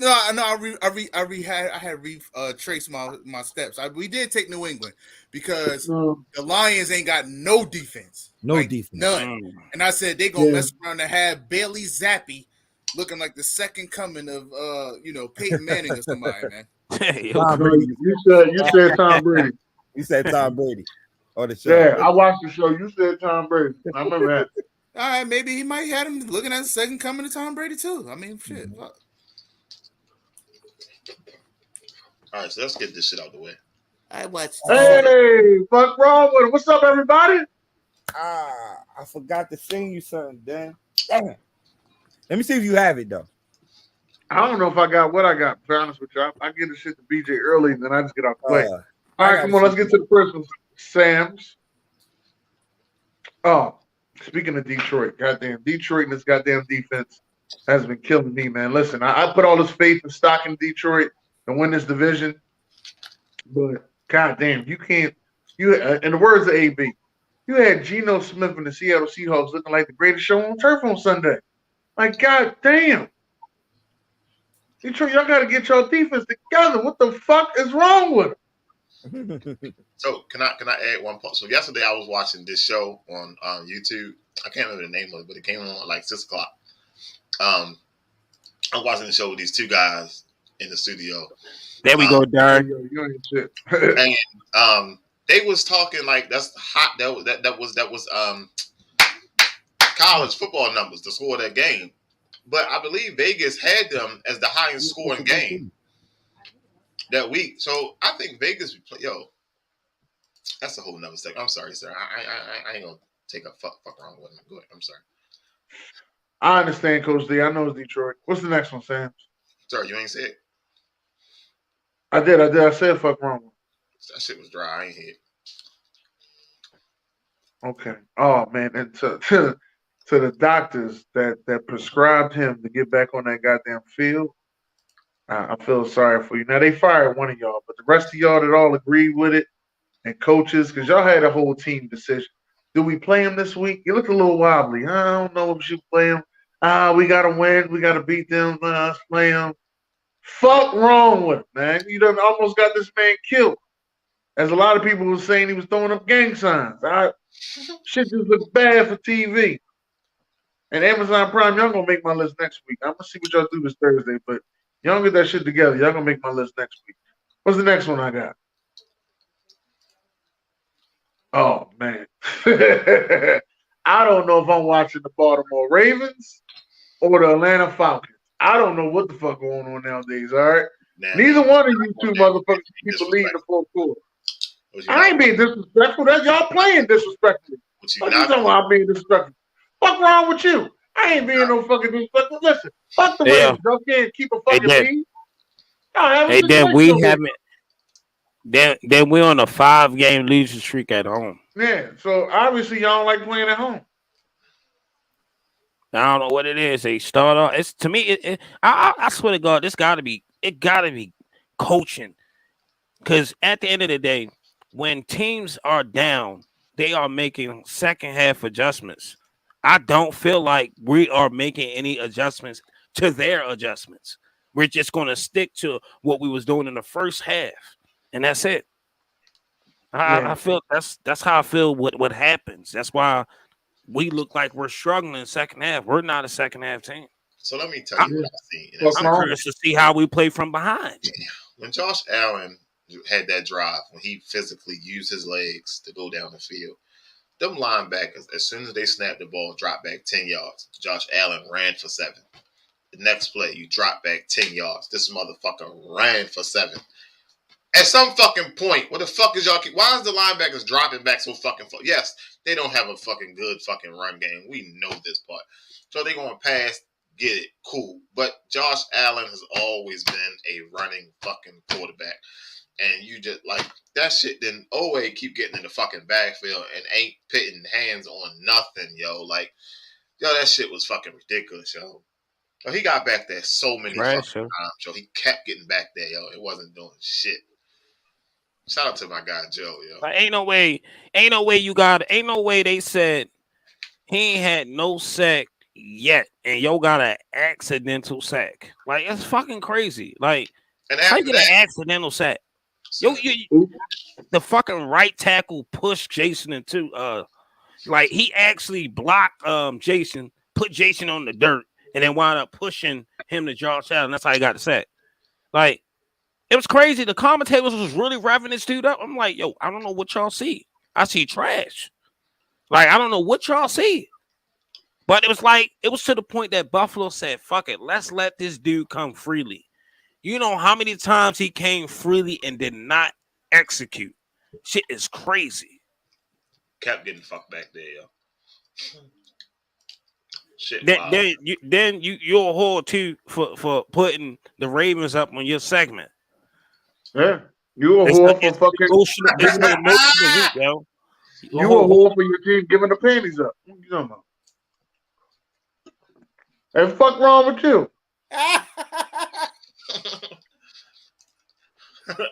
had retraced my steps. We did take New England because the Lions ain't got no defense. Defense. None. And I said they gonna mess around and have Bailey Zappi looking like the second coming of Peyton Manning or somebody, man. You said Tom Brady. You said Tom Brady. The show. Yeah, I watched the show. You said Tom Brady. I remember that. All right, maybe he might have him looking at the second coming of Tom Brady too. I mean, shit. All right, so let's get this shit out the way. I watched. Hey, Fuk Wrong Wit Em. What's up, everybody? I forgot to sing you something, Dan. Damn it. Let me see if you have it though. I don't know if I got what I got. To be honest with you, I get the shit to BJ early, and then I just get off the way. All right, come on, let's get to the first one. Sam's. Oh, speaking of Detroit, goddamn Detroit and this goddamn defense has been killing me, man. Listen, I put all this faith and stock in Detroit to win this division, but goddamn, you can't. In the words of AB, you had Geno Smith and the Seattle Seahawks looking like the greatest show on turf on Sunday. Like, goddamn. Detroit, y'all got to get your defense together. What the fuck is wrong with them? So can I add one point? So yesterday I was watching this show on YouTube. I can't remember the name of it, but it came on at like 6 o'clock. I'm watching the show with these two guys in the studio. There we go, Derek. And they was talking like that's hot. That was college football numbers to score that game. But I believe Vegas had them as the highest scoring game. that week. So I think Vegas would play. Yo, that's a whole nother segment. I'm sorry, sir. I ain't gonna take a fuck wrong with him. Go ahead. I'm sorry. I understand, Coach D. I know it's Detroit. What's the next one, Sam? Sorry, you ain't say it. I did. I said fuck wrong. That shit was dry. I ain't hear it. Okay. Oh man, and to the doctors that prescribed him to get back on that goddamn field, I feel sorry for you. Now they fired one of y'all, but the rest of y'all that all agreed with it and coaches, because y'all had a whole team decision. Do we play him this week? You look a little wobbly. I don't know if we should play him. We gotta win. We gotta beat them. Let's play him. Fuck wrong with him, man. You done almost got this man killed. As a lot of people were saying, he was throwing up gang signs. Shit just look bad for TV. And Amazon Prime, y'all gonna make my list next week. I'm gonna see what y'all do this Thursday, but y'all get that shit together. Y'all gonna make my list next week. What's the next one I got? Oh man. I don't know if I'm watching the Baltimore Ravens or the Atlanta Falcons. I don't know what the fuck going on nowadays, all right? Now, Neither one of you two motherfuckers be people leading the fourth quarter. What I ain't being disrespectful. That's y'all playing disrespectfully. What you talking about being disrespectful? Fuck wrong with you? I ain't being no fucking disrespectful. Listen, fuck the Ravens. Y'all can't keep a fucking lead. Hey, then we haven't. Then we're on a 5-game losing streak at home. Yeah, so obviously y'all don't like playing at home. I don't know what it is. They start off. It's to me. I swear to God, it gotta be coaching. Because at the end of the day, when teams are down, they are making second half adjustments. I don't feel like we are making any adjustments to their adjustments. We're just going to stick to what we was doing in the first half, and that's it. I feel that's how I feel. What happens? That's why we look like we're struggling second half. We're not a second half team. So let me tell you what I've seen. I'm curious to see how we play from behind. When Josh Allen had that drive, when he physically used his legs to go down the field, them linebackers, as soon as they snapped the ball, dropped back 10 yards. Josh Allen ran for 7. The next play, you drop back 10 yards. This motherfucker ran for 7. At some fucking point, what the fuck is y'all? Why is the linebackers dropping back so fucking far? Yes, they don't have a fucking good fucking run game. We know this part. So they going to pass, get it, cool. But Josh Allen has always been a running fucking quarterback. And you just like that shit then always keep getting in the fucking backfield and ain't putting hands on nothing, yo. Like, yo, that shit was fucking ridiculous, yo. So he got back there so many fucking times, yo. He kept getting back there, yo. It wasn't doing shit. Shout out to my guy Joe, yo. Like, ain't no way they said he ain't had no sack yet, and yo got an accidental sack. Like, it's fucking crazy. Like, how you get an accidental sack? Yo, the fucking right tackle pushed Jason into like he actually blocked Jason, put Jason on the dirt, and then wound up pushing him to Josh Allen. That's how he got the sack. Like, it was crazy. The commentators was really revving this dude up. I'm like, yo, I don't know what y'all see. I see trash. Like, I don't know what y'all see. But it was to the point that Buffalo said, fuck it, let's let this dude come freely. You know how many times he came freely and did not execute? Shit is crazy. Kept getting fucked back there, yo. Shit. Then you're a whore too for putting the Ravens up on your segment. Yeah, you a whore for fucking. It's an emotional week, yo. You a whore for your team giving the panties up. What you talking about? And fuck wrong with you?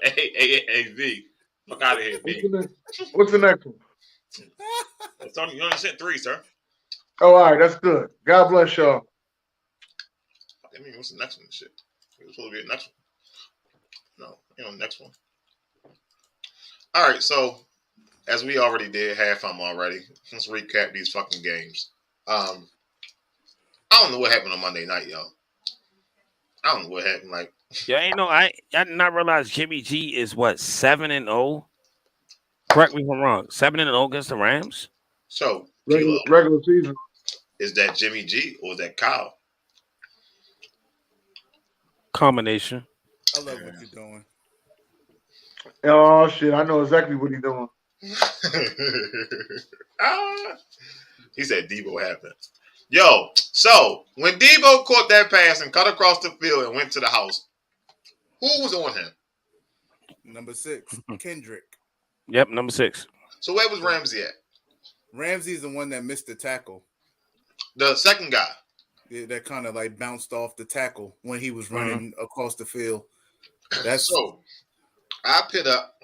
Hey, V. Fuck out of here, V. What's the next one? You only said 3, sir. Oh, all right, that's good. God bless y'all. I mean, what's the next one? Shit. It was supposed to be the next one. No, next one. All right, so as we already did half of them already, let's recap these fucking games. I don't know what happened on Monday night, y'all. I don't know what happened. Like, yeah, I did not realize Jimmy G is what 7-0. Correct me if I'm wrong. 7-0 against the Rams. So regular season. Is that Jimmy G or is that Kyle? Combination. I love what you're doing. Oh shit! I know exactly what he's doing. He said Debo happened. Yo, so when Debo caught that pass and cut across the field and went to the house, who was on him? Number 6, Kendrick. Yep, number 6. So where was Ramsey at? Ramsey's the one that missed the tackle. The second guy. Yeah, that kind of like bounced off the tackle when he was running across the field. That's So I put up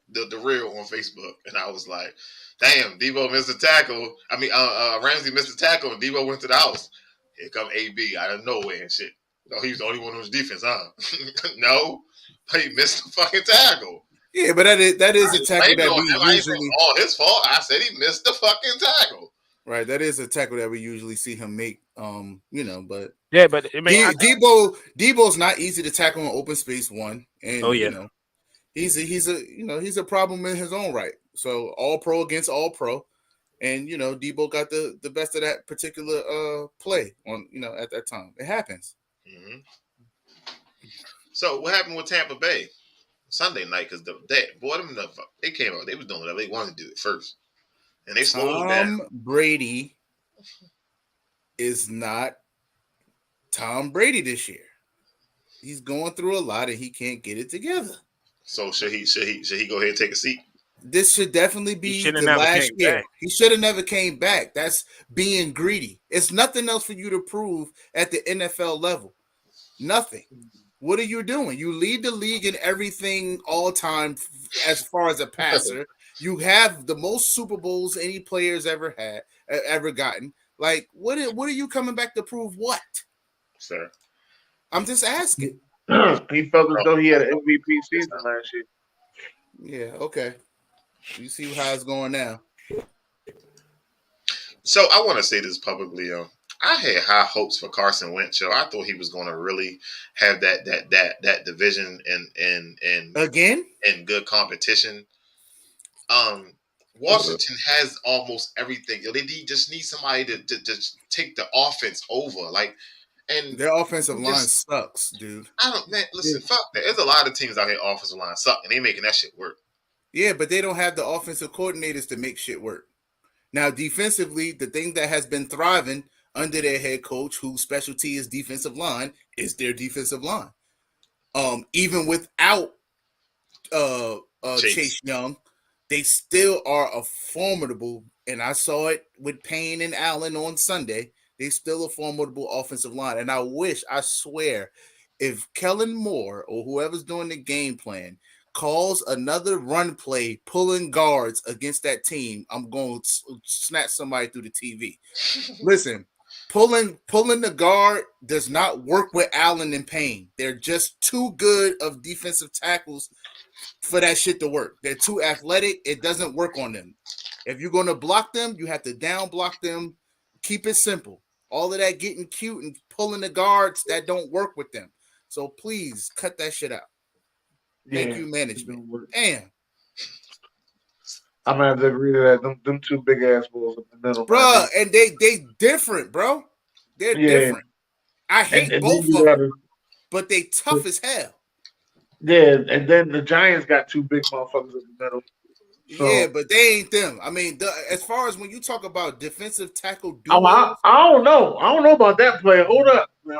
the reel on Facebook, and I was like, "Damn, Debo missed a tackle. I mean, Ramsey missed a tackle, and Debo went to the house. Here come AB out of nowhere and shit. No, he was the only one who was defense, huh? No, he missed the fucking tackle. yeah, but that is a tackle that we I ain't saying usually all his fault. I said he missed the fucking tackle. right. That is a tackle that we usually see him make. But Yeah, but I mean, Debo's not easy to tackle in open space. One, and he's a problem in his own right. So all pro against all pro, and Debo got the best of that particular play on at that time. It happens. Mm-hmm. So what happened with Tampa Bay Sunday night? Because they came out, they was doing whatever they wanted to do at first, and they slowed down. Brady is not Tom Brady this year. He's going through a lot and he can't get it together. So should he go ahead and take a seat? This should definitely be the last year. He should have never came back. That's being greedy. It's nothing else for you to prove at the NFL level. Nothing. What are you doing? You lead the league in everything all time as far as a passer. You have the most Super Bowls any player's ever gotten. Like, what are you coming back to prove what? Sir. I'm just asking. He felt as though he had an MVP season last year. Yeah, okay. You see how it's going now. So I want to say this publicly. I had high hopes for Carson Wentz. I thought he was going to really have that division and again in good competition. Washington has almost everything. They just need somebody to take the offense over. And their offensive line sucks, dude. Listen, fuck that. There's a lot of teams out here offensive line suck, and they making that shit work. Yeah, but they don't have the offensive coordinators to make shit work. Now, defensively, the thing that has been thriving under their head coach, whose specialty is defensive line, is their defensive line. Even without Chase Young, they still are a formidable, and I saw it with Payne and Allen on Sunday, they still a formidable offensive line. And I swear, if Kellen Moore or whoever's doing the game plan calls another run play pulling guards against that team, I'm going to snatch somebody through the TV. Listen, pulling the guard does not work with Allen and Payne. They're just too good of defensive tackles for that shit to work. They're too athletic. It doesn't work on them. If you're going to block them, you have to down block them. Keep it simple. All of that getting cute and pulling the guards, that don't work with them. So please cut that shit out. Thank you, management. Damn. I'm gonna have to agree to that. Them two big ass bulls in the middle, bro. And they different, bro. They're different. I hate both of them, but they tough as hell. Yeah, and then the Giants got two big motherfuckers in the middle. So, yeah, but they ain't them. I mean, as far as when you talk about defensive tackle duos, I don't know. I don't know about that player. Hold up, man.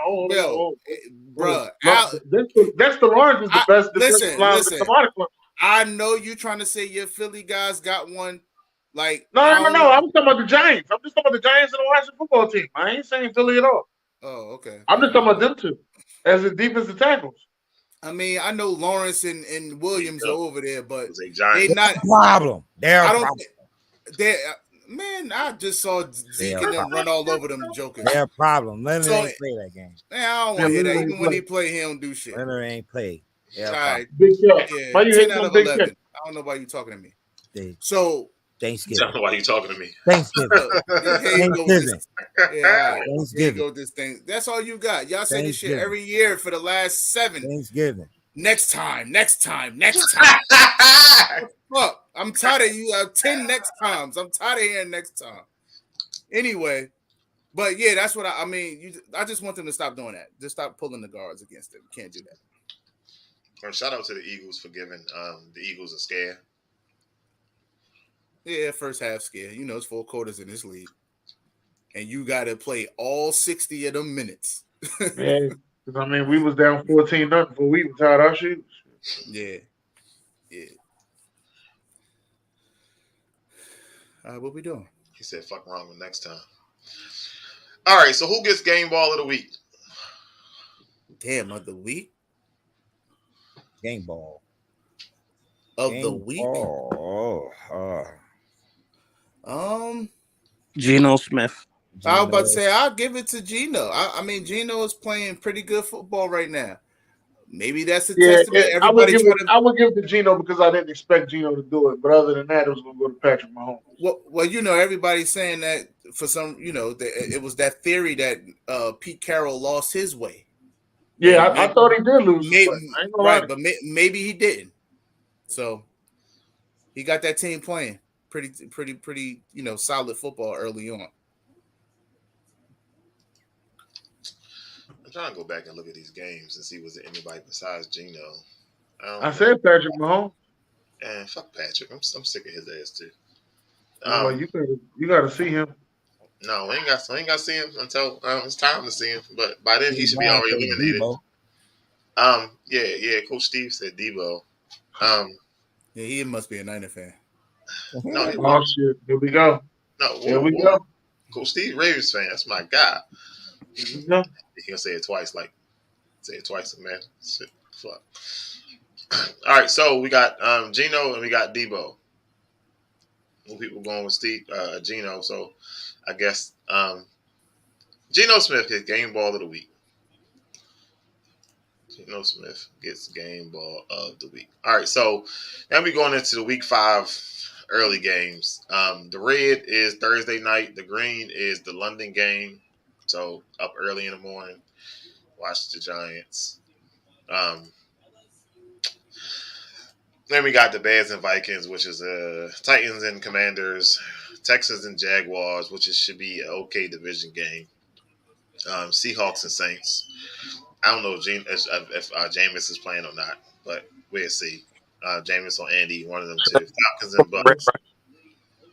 Bro. Dexter Lawrence is the best defensive lineman. I know you trying to say your Philly guys got one. Like no. I'm talking about the Giants. I'm just talking about the Giants and the Washington football team. I ain't saying Philly at all. Oh, okay. I'm just talking about them two as the defensive tackles. I mean, I know Lawrence and Williams are over there, but they not a problem. Man, I just saw Zeke and them run all over them jokers. They're a problem. Leonard ain't play that game. Man, I don't want to hear that. Even when he play, he don't do shit. Leonard ain't play. All right. Big yeah, why you 10 out of 11. I don't know why you talking to me. So Thanksgiving. I don't know why you talking to me. Thanksgiving. Thanksgiving. Yeah, Thanksgiving. go this thing. That's all you got. Y'all say this shit every year for the last 7. Thanksgiving. Next time. Fuck, I'm tired of you. 10 next times. I'm tired of hearing next time. Anyway, but yeah, that's what I mean. I just want them to stop doing that. Just stop pulling the guards against them. Can't do that. shout out to the Eagles for giving the Eagles a scare. Yeah, first half scare. You know, it's 4 quarters in this league, and you got to play all 60 of them minutes. Yeah, because I mean, we was down 14-0 before we even tied our shoes. Yeah. What we doing? He said, "Fuck wrong with next time." All right, so who gets game ball of the week? Damn, of the week? Game ball. Of the week? Geno Smith. I was about to say, I'll give it to Geno. I mean, Geno is playing pretty good football right now. Maybe that's a testament. I would give it to Geno because I didn't expect Geno to do it. But other than that, it was going to go to Patrick Mahomes. Well, you know, everybody's saying that for some, you know, it was that theory that Pete Carroll lost his way. Yeah, I thought he did lose. But maybe he didn't. So he got that team playing pretty, you know, solid football early on. I'm trying to go back and look at these games and see was there anybody besides Geno. I said Patrick Mahomes. And fuck Patrick. I'm sick of his ass too. Well, you got to see him. No, I ain't got to see him until it's time to see him. But by then he should be already eliminated. Yeah. Coach Steve said Debo. Yeah, he must be a Niner fan. No, oh shit! Here we go. No, here we go. Coach Steve, Ravens fan. That's my guy. Here we go. He gonna say it twice, man. Shit, fuck. All right, so we got Geno and we got Debo. More people going with Steve, Geno. So I guess Geno Smith gets game ball of the week. Geno Smith gets game ball of the week. All right, so now we're going into the week 5 early games. The red is Thursday night. The green is the London game. So up early in the morning, watch the Giants. Then we got the Bears and Vikings, which is Titans and Commanders, Texans and Jaguars, which should be an okay division game. Seahawks and Saints. I don't know if Jameis is playing or not, but we'll see. Jameis or Andy, one of them two. Falcons and Bucks.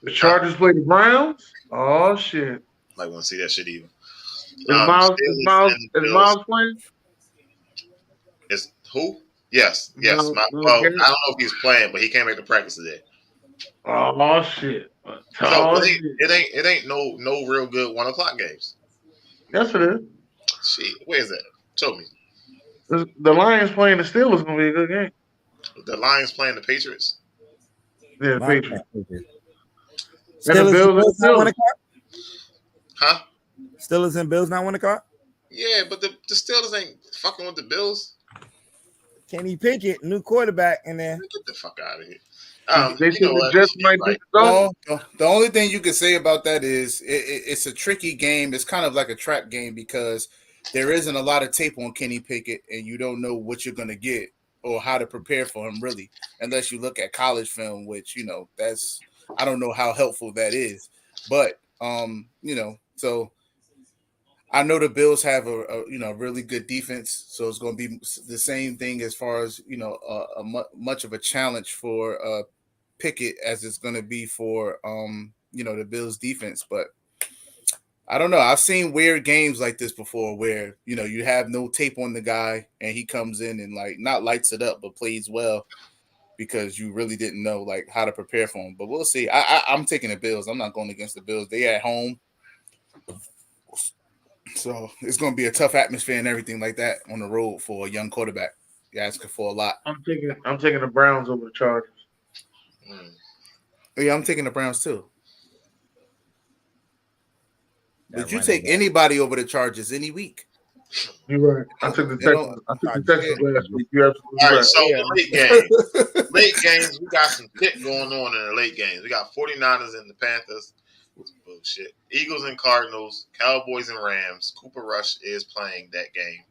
The Chargers play the Browns. Oh shit! Like, want to see that shit even. Is Miles playing? Is who? Yes. I don't know if he's playing, but he came back to practice today. Oh shit! It ain't no real good 1:00 games. Yes, it is. Shit, where is that? Show me. The Lions playing the Steelers gonna be a good game. The Lions playing the Patriots. Yeah, the Patriots. Steelers not 1:00. Huh? Steelers and Bills not 1:00. Yeah, but the Steelers ain't fucking with the Bills. Kenny Pickett, new quarterback in there. Get the fuck out of here. The only thing you can say about that is it's a tricky game. It's kind of like a trap game because there isn't a lot of tape on Kenny Pickett, and you don't know what you're going to get or how to prepare for him, really, unless you look at college film, which, you know, I don't know how helpful that is. But, you know, so I know the Bills have a really good defense, so it's going to be the same thing as far as, you know, much of a challenge for Pickett as it's going to be for, you know, the Bills defense. But I don't know. I've seen weird games like this before where, you know, you have no tape on the guy and he comes in and like not lights it up, but plays well because you really didn't know like how to prepare for him. But we'll see. I'm taking the Bills. I'm not going against the Bills. They at home. So it's going to be a tough atmosphere and everything like that on the road for a young quarterback. You're asking for a lot. I'm taking the Browns over the Chargers. Yeah, I'm taking the Browns too. But you take anybody over the Chargers any week. You're right. I took the Texans. Last week. You're absolutely right. Right. So late games, we got some shit going on in the late games. We got 49ers and the Panthers. Bullshit. Eagles and Cardinals, Cowboys and Rams. Cooper Rush is playing that game.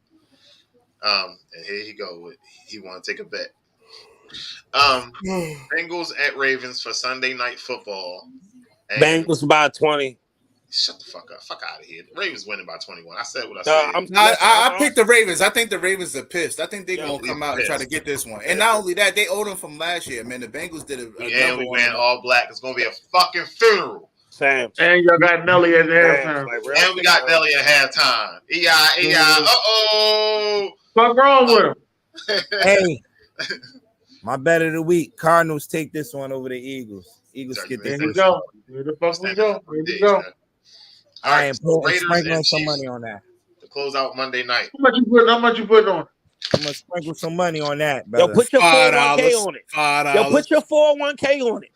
And here he go. He want to take a bet. Bengals at Ravens for Sunday Night Football. Bengals by 20. Shut the fuck up. Fuck out of here. The Ravens winning by 21. I said what I said. I picked the Ravens. I think the Ravens are pissed. I think they're going to come out and try to pissed. get this one. And not only that, they owed them from last year, man. The Bengals did a and we ran all black. It's going to be a fucking funeral. Sam. And y'all got Nelly at halftime. And we got Nelly at halftime. Uh-oh. What's wrong with him? Hey, my bet of the week. Cardinals take this one over the Eagles. Eagles get this. There you go. Where the fuck we go? Where we go? All right, so sprinkling some money on that. To close out Monday night. How much you put on? I'm gonna sprinkle some money on that, brother. Yo, put your 401k on it. $5. Yo, put your 401k on it.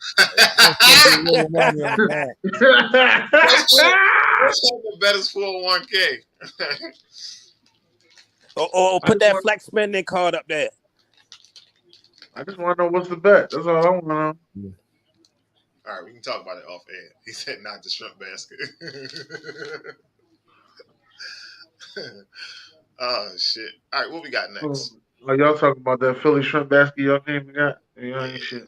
What's the bet is 401k? Or put that flex spending card up there. I just want to know what's the bet. That's all I want to know. All right, we can talk about it off air. He said not the shrimp basket. Oh, shit. All right, what we got next? Y'all talking about that Philly shrimp basket y'all came and got? You ain't shit.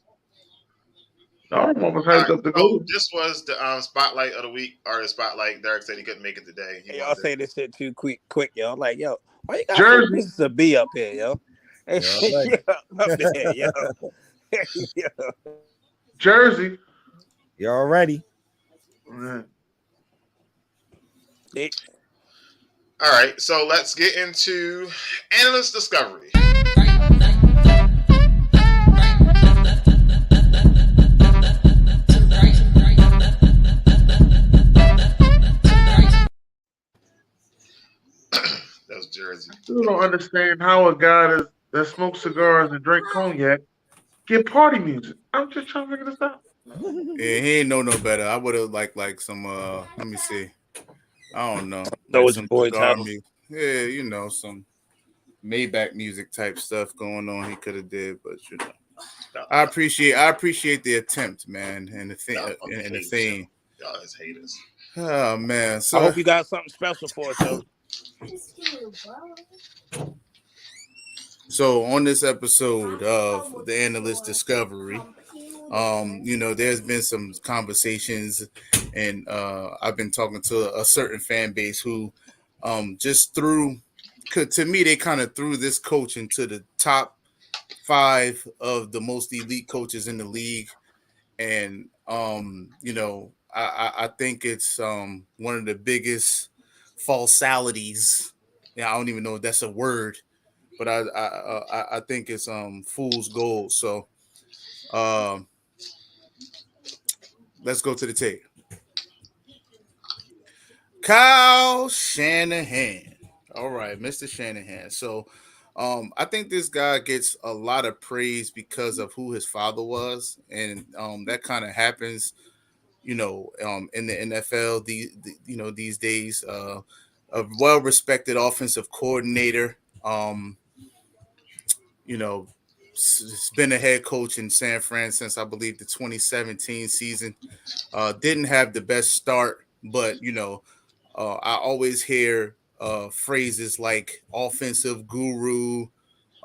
I'm almost hyped up to go. This was the spotlight of the week, or the spotlight. Derek said he couldn't make it today. Y'all say this shit too quick, yo. I'm like, yo, why you got Jersey. pieces of B up here, yo? Hey, up there, yo. Jersey. Y'all ready? Right. All right, so let's get into analyst discovery. That was Jersey. I still don't understand how a guy that smokes cigars and drink cognac get party music. I'm just trying to figure this out. Yeah, he ain't know no better. I would have like some let me see. I don't know. Those some boy cigar titles. music. Yeah, you know, some Maybach music type stuff going on. He could have did, but you know, I appreciate the attempt, man, and the thing and the theme. Y'all is haters. Oh man, so I hope you got something special for us, yo. So on this episode of the Analyst Discovery, you know, there's been some conversations, and I've been talking to a certain fan base who just to me, they kind of threw this coach into the top 5 of the most elite coaches in the league. And, you know, I think it's one of the biggest falsalities. Yeah, I don't even know if that's a word, but I think it's fool's gold. So let's go to the tape. Kyle Shanahan. All right, Mr. Shanahan. So I think this guy gets a lot of praise because of who his father was, and that kind of happens, you know, in the NFL. These days, a well-respected offensive coordinator. You know, has been a head coach in San Fran since I believe the 2017 season. Didn't have the best start, but you know, I always hear phrases like offensive guru,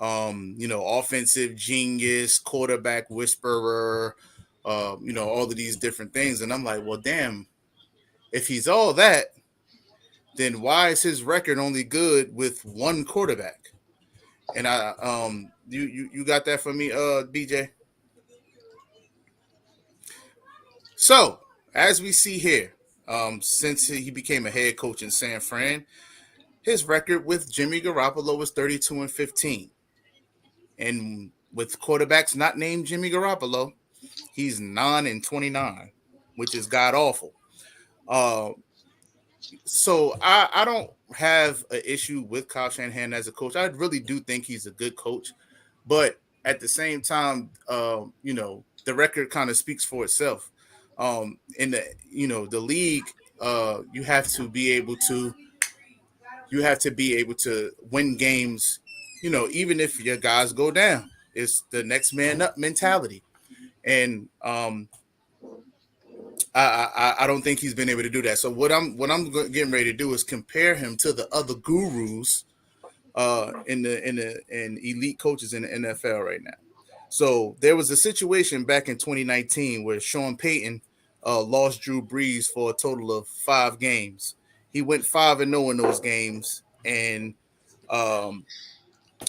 you know, offensive genius, quarterback whisperer, you know, all of these different things. And I'm like, well, damn, if he's all that, then why is his record only good with one quarterback? And you got that for me, BJ? So as we see here, since he became a head coach in San Fran, his record with Jimmy Garoppolo was 32-15. And with quarterbacks not named Jimmy Garoppolo, he's 9-29, which is god awful. So I don't have an issue with Kyle Shanahan as a coach. I really do think he's a good coach, but at the same time, you know, the record kind of speaks for itself. In the, you know, the league, you have to be able to win games, you know, even if your guys go down. It's the next man up mentality. And I don't think he's been able to do that. So what I'm getting ready to do is compare him to the other gurus in elite coaches in the NFL right now. So there was a situation back in 2019 where Sean Payton lost Drew Brees for a total of 5 games. He went 5-0 in those games, and um,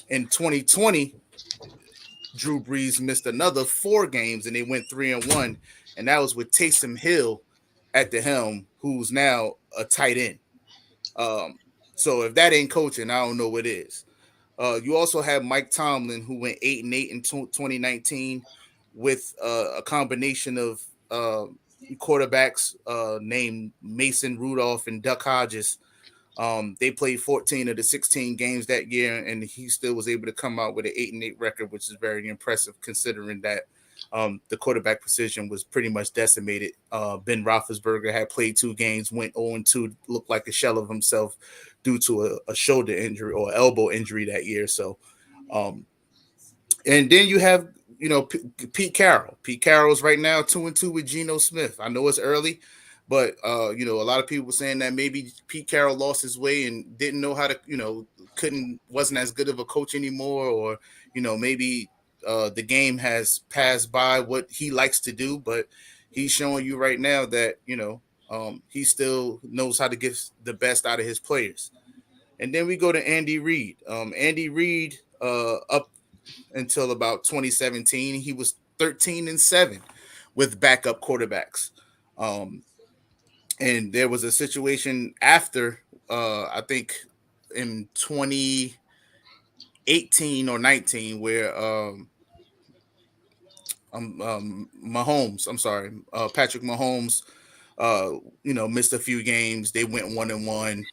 in 2020, Drew Brees missed another 4 games, and they went 3-1, and that was with Taysom Hill at the helm, who's now a tight end. Um, so if that ain't coaching, I don't know what is. You also have Mike Tomlin, who went 8-8 in 2019 with a combination of quarterbacks named Mason Rudolph and Duck Hodges. They played 14 of the 16 games that year, and he still was able to come out with an 8-8 record, which is very impressive considering that the quarterback position was pretty much decimated. Ben Roethlisberger had played 2 games, went 0-2, looked like a shell of himself due to a shoulder injury or elbow injury that year. So, and then you have Pete Carroll. Pete Carroll's right now 2-2 with Geno Smith. I know it's early, but a lot of people were saying that maybe Pete Carroll lost his way and didn't know how to, wasn't as good of a coach anymore, or maybe the game has passed by what he likes to do. But he's showing you right now that he still knows how to get the best out of his players. And then we go to Andy Reid. Andy Reid, up until about 2017, he was 13-7 with backup quarterbacks. And there was a situation after, I think in 2018 or 19, where Patrick Mahomes, missed a few games. They went 1-1,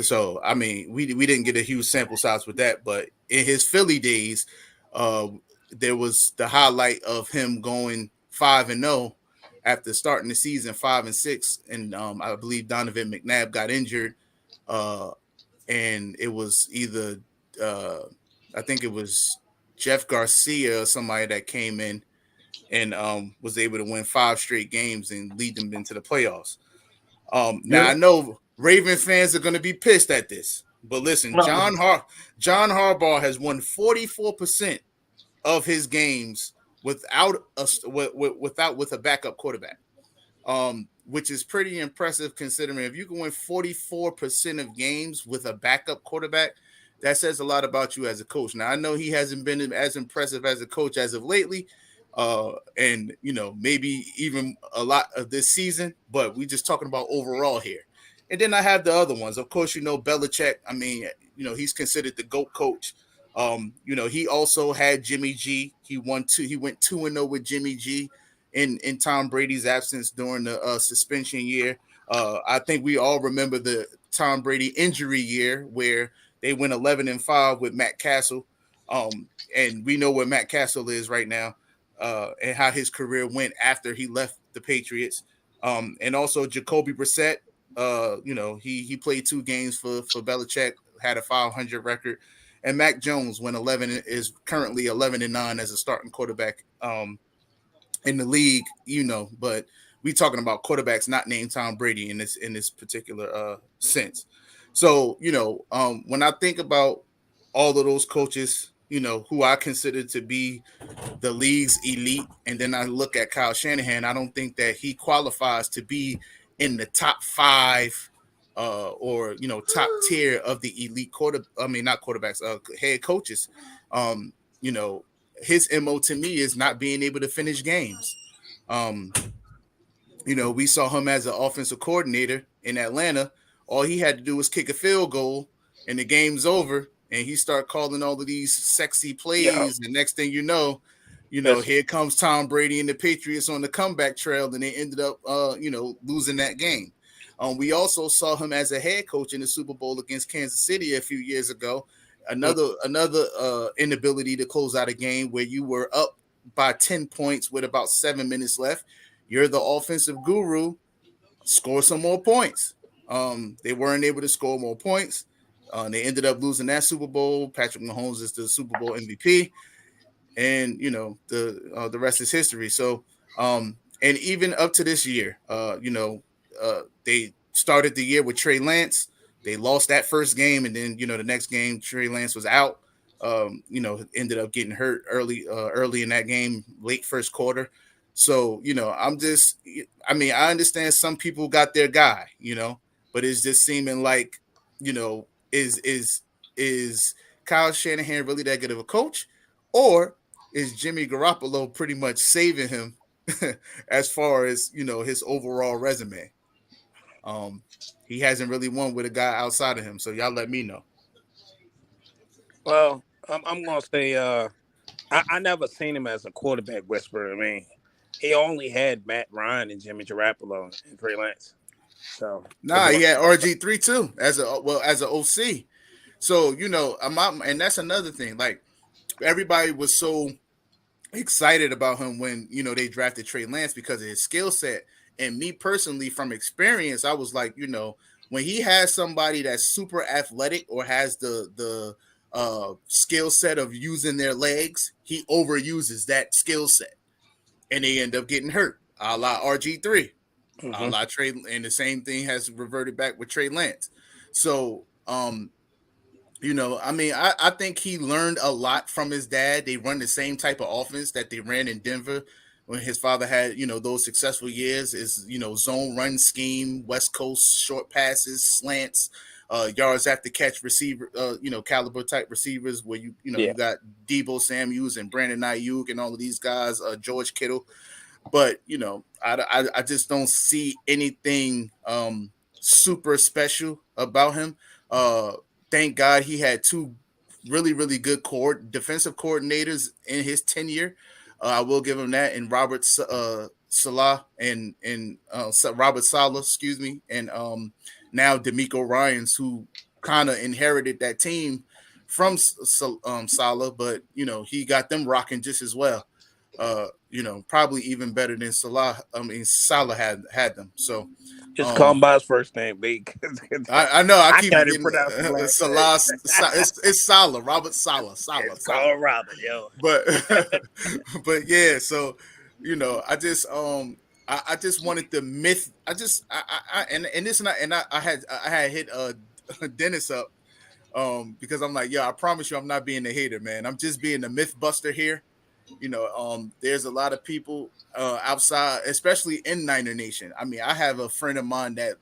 So, I mean, we didn't get a huge sample size with that, but in his Philly days, there was the highlight of him going 5-0 after starting the season 5-6, and I believe Donovan McNabb got injured, and it was either I think it was Jeff Garcia or somebody that came in and was able to win 5 straight games and lead them into the playoffs. Now I know Raven fans are going to be pissed at this, but listen, John Harbaugh has won 44% of his games with a backup quarterback, which is pretty impressive considering if you can win 44% of games with a backup quarterback, that says a lot about you as a coach. Now I know he hasn't been as impressive as a coach as of lately, and maybe even a lot of this season, but we just talking about overall here. And then I have the other ones. Of course, Belichick. I mean, he's considered the GOAT coach. He also had Jimmy G. He went 2-0 with Jimmy G in Tom Brady's absence during the suspension year. I think we all remember the Tom Brady injury year where they went 11-5 with Matt Castle. And we know where Matt Castle is right now, and how his career went after he left the Patriots. And also Jacoby Brissett. He played 2 games for Belichick, had a 500 record, and Mac Jones is currently 11-9 as a starting quarterback in the league. But we talking about quarterbacks not named Tom Brady in this particular sense. So when I think about all of those coaches, who I consider to be the league's elite, and then I look at Kyle Shanahan, I don't think that he qualifies to be in the top 5 or top tier of the elite head coaches. His MO to me is not being able to finish games. We saw him as an offensive coordinator in Atlanta. All he had to do was kick a field goal and the game's over, and he started calling all of these sexy plays. Yeah. The next thing here comes Tom Brady and the Patriots on the comeback trail, and they ended up, losing that game. We also saw him as a head coach in the Super Bowl against Kansas City a few years ago. Another inability to close out a game where you were up by 10 points with about 7 minutes left. You're the offensive guru. Score some more points. They weren't able to score more points. They ended up losing that Super Bowl. Patrick Mahomes is the Super Bowl MVP. And the rest is history. So, and even up to this year, they started the year with Trey Lance. They lost that first game, and then the next game Trey Lance was out. Ended up getting hurt early in that game, late first quarter. So, I understand some people got their guy, but it's just seeming like, is Kyle Shanahan really that good of a coach, or is Jimmy Garoppolo pretty much saving him as far as his overall resume? He hasn't really won with a guy outside of him, so y'all let me know. Well, I'm gonna say I never seen him as a quarterback whisperer. I mean, he only had Matt Ryan and Jimmy Garoppolo and Trey Lance. So Nah, he had RG3 too as an OC. So and that's another thing. Like everybody was so excited about him when they drafted Trey Lance because of his skill set. And me personally, from experience, I was like, when he has somebody that's super athletic or has the skill set of using their legs, he overuses that skill set, and they end up getting hurt. A la RG3, a la Trey, and the same thing has reverted back with Trey Lance. So, I think he learned a lot from his dad. They run the same type of offense that they ran in Denver when his father had, those successful years is, zone run scheme, West Coast short passes, slants, yards after catch receiver, caliber type receivers where you got Debo Samuels and Brandon Ayuk and all of these guys, George Kittle. But, I just don't see anything super special about him. Thank God he had two really, really good defensive coordinators in his tenure. I will give him that. And Robert Salah and Robert Saleh, excuse me, and now DeMeco Ryans, who kind of inherited that team from Salah, but he got them rocking just as well. Probably even better than Salah. I mean, Salah had them. So just call him by his first name, big. I know. I keep can't getting pronounce his last Salah. It's Salah. Robert Salah. Call Robert, yo. But yeah. So I just I just wanted the myth. I had hit Dennis up because I'm like, yeah, I promise you, I'm not being a hater, man. I'm just being a myth buster here. There's a lot of people outside, especially in Niner Nation. I mean, I have a friend of mine that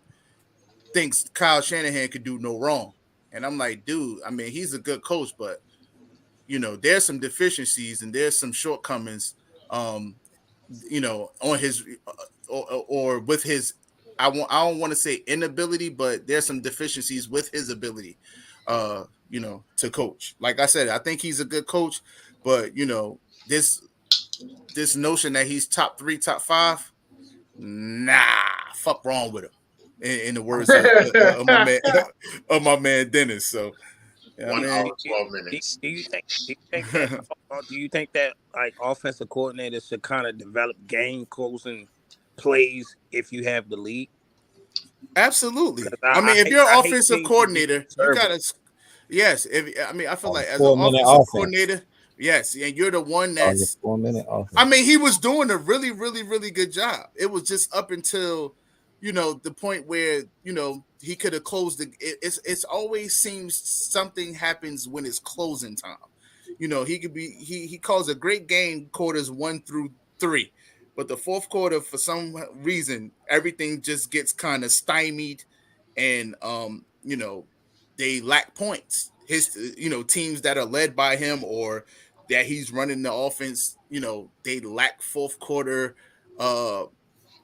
thinks Kyle Shanahan could do no wrong. And I'm like, dude, I mean, he's a good coach, but there's some deficiencies and there's some shortcomings, on his or with his, I don't want to say inability, but there's some deficiencies with his ability, to coach. Like I said, I think he's a good coach, but this notion that he's top 3, top 5, nah, fuck wrong with him. In the words of my man Dennis. So, 1 hour 12 minutes. Do you think that like offensive coordinators should kind of develop game closing plays if you have the lead? Absolutely. I mean, if you're an offensive coordinator, you gotta. Yes, I feel like as an offensive coordinator, yes, and you're the one that's 4-minute offense. I mean, he was doing a really, really, really good job. It was just up until the point where he could have closed it's always seems something happens when it's closing time. He calls a great game quarters 1 through 3, but the fourth quarter, for some reason, everything just gets kind of stymied, and they lack points. His teams that are led by him or that he's running the offense, they lack fourth quarter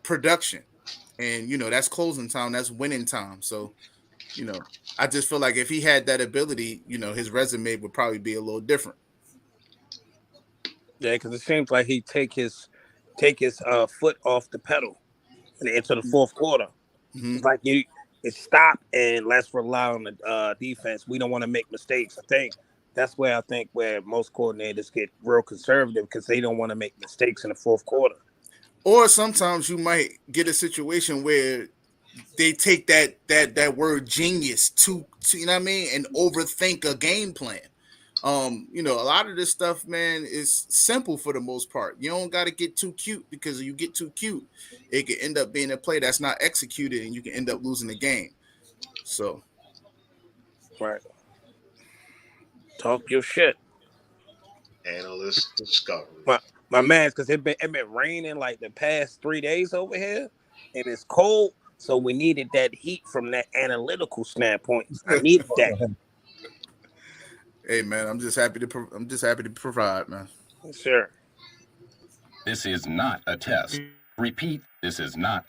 production. And that's closing time, that's winning time. So, I just feel like if he had that ability, his resume would probably be a little different. Yeah, because it seems like he take his foot off the pedal into the fourth quarter. Mm-hmm. It's like it's stop and let's rely on the defense. We don't want to make mistakes. I think that's where most coordinators get real conservative because they don't want to make mistakes in the fourth quarter. Or sometimes you might get a situation where they take that word genius to you know what I mean, and overthink a game plan. A lot of this stuff, man, is simple for the most part. You don't got to get too cute, because if you get too cute, it could end up being a play that's not executed, and you can end up losing the game. So, right, talk your shit. Analyst discovery. My man, because it been raining like the past 3 days over here, and it's cold. So we needed that heat from that analytical standpoint. I needed that. Hey man, I'm just happy to provide, man. Sure. This is not a test. Repeat, this is not.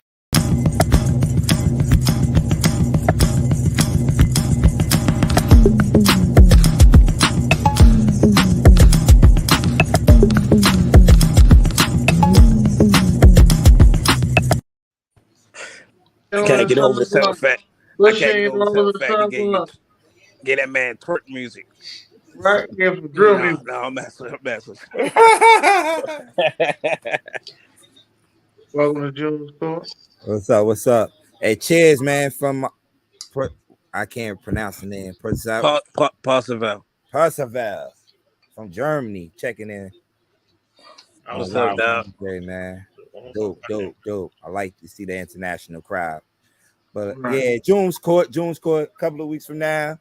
I can't get over the simple fact. I can't get over the simple fact to get that man twerk music. Right? Yeah, for drill music. No, I'm messing. Welcome to June's Court. What's up? Hey, cheers, man. From I can't pronounce the name. Percival. Percival from Germany, checking in. What's up, dog? Man. Dope. I like to see the international crowd. But yeah, June's Court, a couple of weeks from now.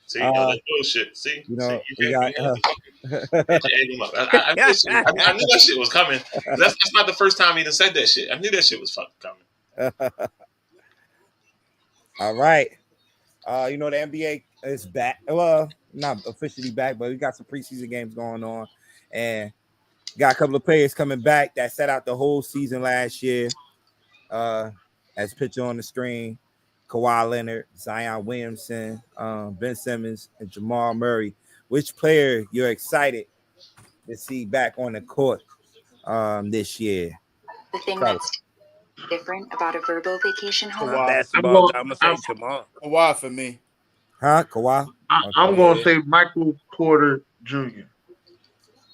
See, that bullshit. See, you know, see, you I knew that shit was coming. That's not the first time he done said that shit. I knew that shit was fucking coming. All right. You know, the NBA is back. Well, not officially back, but we got some preseason games going on. And got a couple of players coming back that set out the whole season last year. As picture on the screen, Kawhi Leonard, Zion Williamson, Ben Simmons, and Jamal Murray. Which player you're excited to see back on the court this year? The thing that's different about a verbal vacation home. I'm gonna say Jamal. Kawhi for me. Huh? Kawhi? I'm going to say Michael Porter Jr.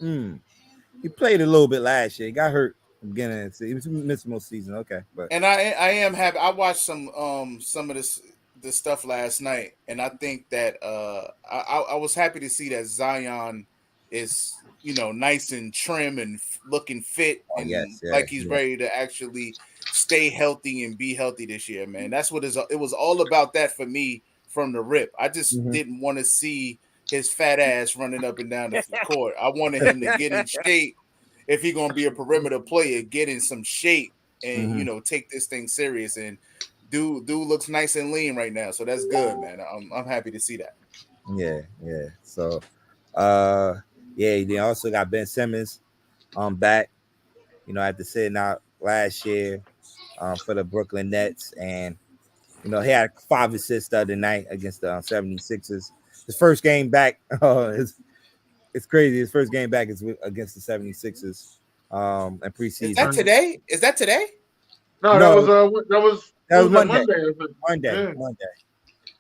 He played a little bit last year. He got hurt at the beginning of the season. He missed most season. Okay, but and I am happy. I watched some of this stuff last night, and I think that I was happy to see that Zion is, you know, nice and trim and looking fit, and he's ready to actually stay healthy and be healthy this year, man. That's what it was all about. That for me from the rip. I just didn't want to see his fat ass running up and down the court. I wanted him to get in shape. If he's gonna be a perimeter player, get in some shape and you know, take this thing serious. And dude looks nice and lean right now, so that's good, man. I'm happy to see that. Yeah. So, they also got Ben Simmons back. You know, after sitting out last year for the Brooklyn Nets, and you know, he had 5 assists the other night against the 76ers. His first game back, it's crazy. His first game back is against the 76ers in preseason. Is that today? No, that was Monday.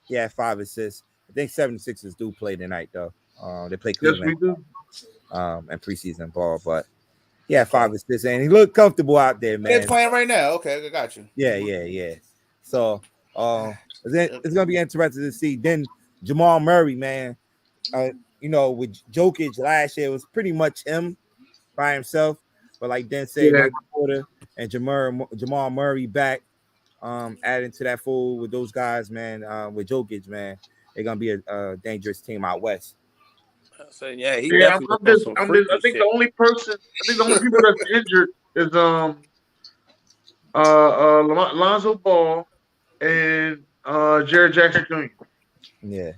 Yeah, 5 assists. I think 76ers do play tonight though. They play Cleveland. Yes, we do. And preseason ball, but yeah, 5 assists, and he looked comfortable out there, man. They're playing right now. Okay, I got you. Yeah. So it's gonna be interesting to see. Then Jamal Murray, man. You know, with Jokic last year, it was pretty much him by himself. But like Dan said, Michael Porter and Jamal Murray back, adding to that fold with those guys, man. With Jokic, man, they're gonna be a dangerous team out west. So yeah, he definitely. I think the only people that's injured is Lonzo Ball and Jared Jackson Jr. Yeah.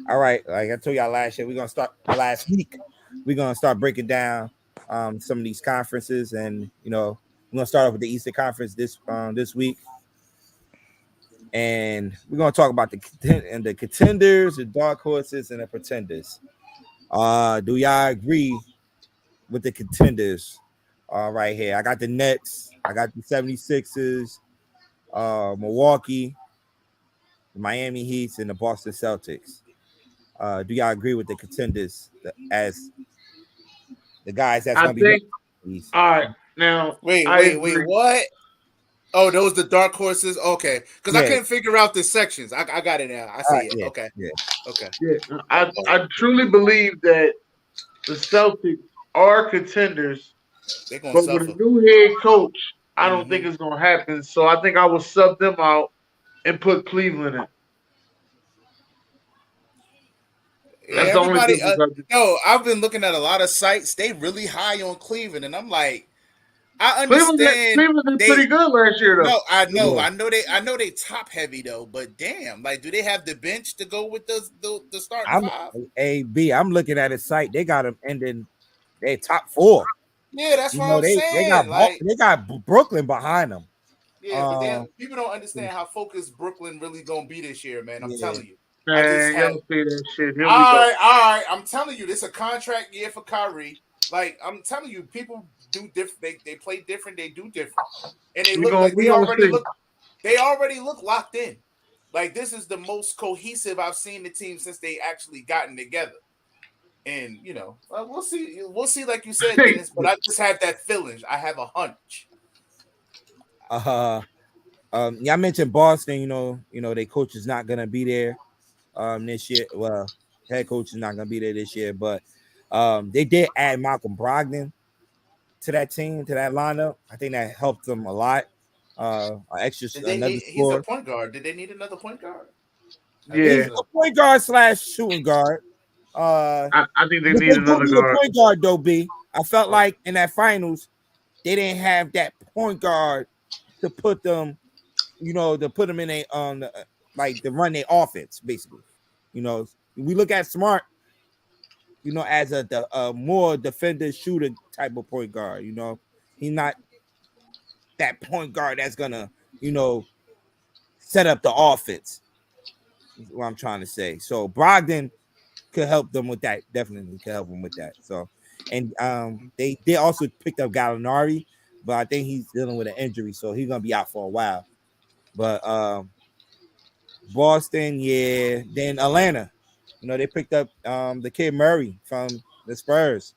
All right, like I told y'all last year, last week. We're gonna start breaking down some of these conferences, and you know, we're gonna start off with the Eastern Conference this week, and we're gonna talk about the contenders, the dark horses, and the pretenders. Do y'all agree with the contenders? Right here, I got the Nets, I got the 76ers, Milwaukee, the Miami Heat, and the Boston Celtics. Do y'all agree with the contenders as the guys that's going to be? All right, now wait, what? Oh, those the dark horses. Okay, because I couldn't figure out the sections. I got it now. I see it. Yeah, okay. Yeah. Okay. Yeah, I truly believe that the Celtics are contenders, but with a new head coach, I don't think it's going to happen. So I think I will sub them out and put Cleveland in. That's the only everybody. difference. No, I've been looking at a lot of sites. They really high on Cleveland, and I'm like, I Cleveland understand did they. pretty good last year, though. No, I know, Yeah. I know they top heavy though. But damn, like, do they have the bench to go with the starting I'm five? I'm looking at his site. They got them ending. They top 4. Yeah, that's You what know, I'm saying. Like, they got Brooklyn behind them. yeah, but people don't understand how focused Brooklyn really gonna be this year, man. I'm Yeah. telling you. I just Man, have. y'all see that shit. Here All we go. right. I'm telling you, this is a contract year for Kyrie. Like, I'm telling you, people do different. They play different. They do different, and they We look gonna like we gonna see. They already look locked in. Like, this is the most cohesive I've seen the team since they actually gotten together. And we'll see. We'll see, like you said, Dennis. But I just have that feeling. I have a hunch. Yeah, I mentioned Boston. Their coach is not gonna be there this year. Well, head coach is not gonna be there this year, but they did add Malcolm Brogdon to that team, to that lineup. I think that helped them a lot. Another He's a score. point guard. Did they need another point guard? Yeah, He's a point guard / shooting guard. I think they But need they do another need a guard. point guard though, B. I felt like in that finals, they didn't have that point guard to put them, to put them in like to run their offense, basically. We look at Smart, as a more defender shooter type of point guard. He's not that point guard that's gonna, set up the offense. Is what I'm trying to say. So Brogdon could help them with that. Definitely could help them with that. So, and they also picked up Gallinari, but I think he's dealing with an injury, so he's gonna be out for a while. But Boston, yeah. Then Atlanta, they picked up the kid Murray from the Spurs.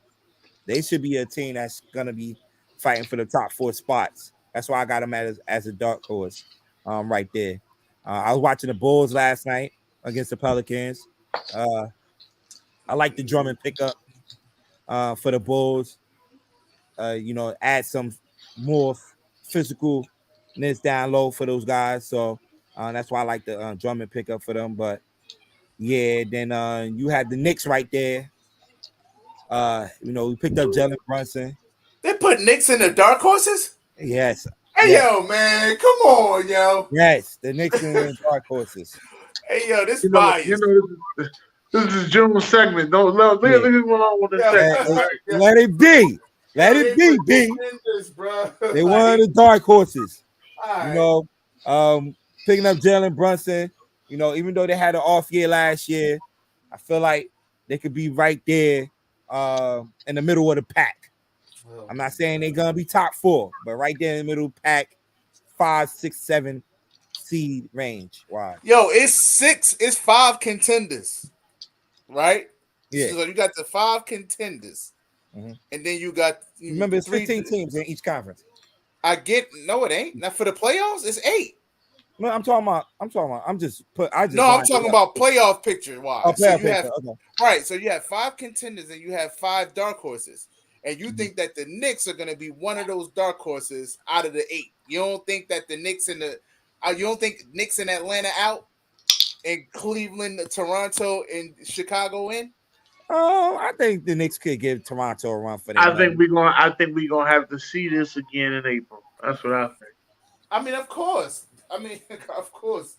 They should be a team that's gonna be fighting for the top 4 spots. That's why I got them as a dark horse, right there. I was watching the Bulls last night against the Pelicans. I like the Drummond pickup for the Bulls. Add some more physicalness down low for those guys. So that's why I like the Drummond pickup for them. But yeah, then you had the Knicks right there. We picked up Jalen Brunson. They put Knicks in the dark horses. Yes. Hey, yes. yo, man, come on, yo. Yes, the Knicks in the dark horses. Hey, yo, this bias. This is Jim's segment. Don't let me go on with the segment. Let it be. Let it be, B. They one of the dark horses. Picking up Jalen Brunson. Even though they had an off year last year, I feel like they could be right there in the middle of the pack. I'm not saying they're gonna be top 4, but right there in the middle pack, 5, 6, 7 seed range. Wow. Yo, it's 5 contenders, right? Yeah. So you got the 5 contenders, and then you got. Remember, it's 15 teams in each conference. No, it ain't. Now for the playoffs, it's 8. No, I'm talking about. I'm talking about playoff picture. Why? Oh, So playoff you have picture. Okay. right. So you have 5 contenders and you have 5 dark horses, and you think that the Knicks are going to be one of those dark horses out of the 8. You don't think that the Knicks you don't think Knicks and Atlanta out, and Cleveland, Toronto, and Chicago in? Oh, I think the Knicks could give Toronto a run for that. I think we're gonna have to see this again in April. That's what I think. I mean, of course. Of course.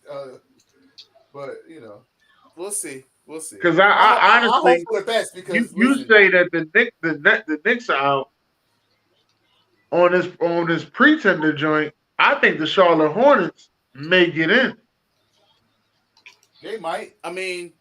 But we'll see. We'll see. Because I honestly, hope for the best because you say that the Knicks are out on this pretender joint. I think the Charlotte Hornets may get in. They might. I mean,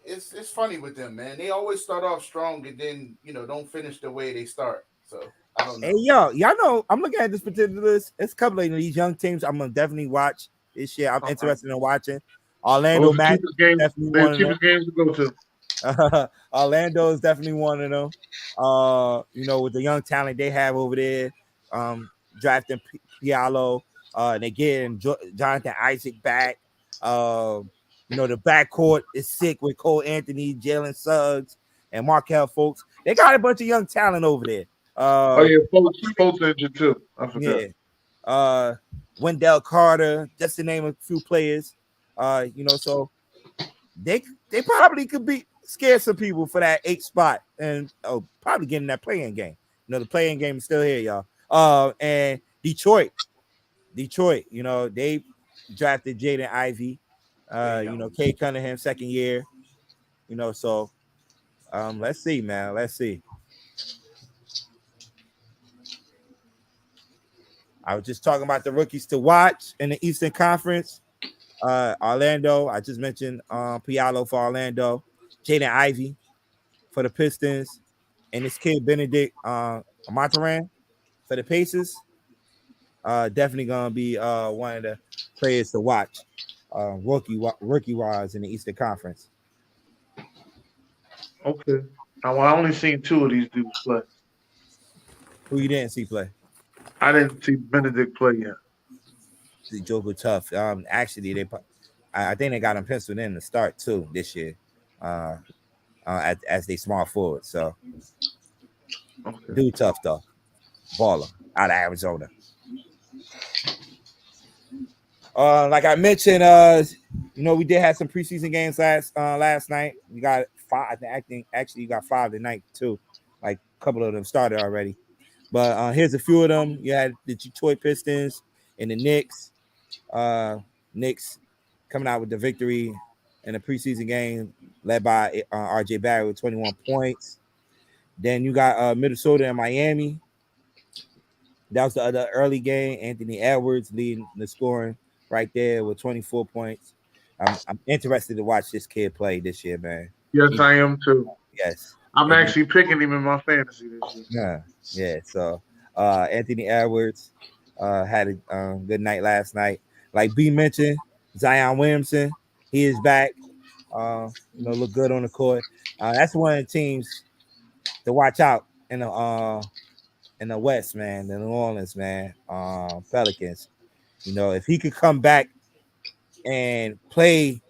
it's funny with them, man. They always start off strong and then don't finish the way they start. So I don't know. Hey, y'all know I'm looking at this particular list. It's a couple of these young teams I'm gonna definitely watch this year. I'm interested in watching. Orlando Magic, definitely one of them. Games to go to. Orlando is definitely one of them. With the young talent they have over there, drafting Pialo, and they getting Jonathan Isaac back. The backcourt is sick with Cole Anthony, Jalen Suggs, and Markelle Fultz. They got a bunch of young talent over there. Fultz injured too. I forgot. Yeah. Wendell Carter, just to name a few players. So they probably could be scare some people for that 8th spot and probably getting that playing game. You know, the playing game is still here, y'all. And Detroit, you know, they drafted Jaden Ivey. You know, Kate Cunningham, 2nd year. You know, so let's see, man. Let's see. I was just talking about the rookies to watch in the Eastern Conference. Orlando, I just mentioned Pialo for Orlando, Jaden Ivey for the Pistons, and this kid Benedict Montaran for the Pacers. Definitely gonna be one of the players to watch, rookie wise in the Eastern Conference. Okay. Now, I only seen 2 of these dudes play. Who you didn't see play? I didn't see Benedict play yet. The Joker tough. Actually, I think they got him penciled in to start too this year, as they small forward. So, Okay. dude, tough though, baller out of Arizona. Like I mentioned, you know, we did have some preseason games last night. We got 5. I think actually you got 5 tonight too. Like a couple of them started already. But here's a few of them. You had the Detroit Pistons and the Knicks. Knicks coming out with the victory in a preseason game led by RJ Barrett with 21 points. Then you got Minnesota and Miami. That was the other early game. Anthony Edwards leading the scoring right there with 24 points. I'm interested to watch this kid play this year, man. Yes, I am too. Yes. I'm actually picking him in my fantasy this year. Yeah. So Anthony Edwards had a good night last night. Like B mentioned, Zion Williamson, he is back. You know, look good on the court. That's one of the teams to watch out in the West, man. The New Orleans, man. Pelicans. You know, if he could come back and play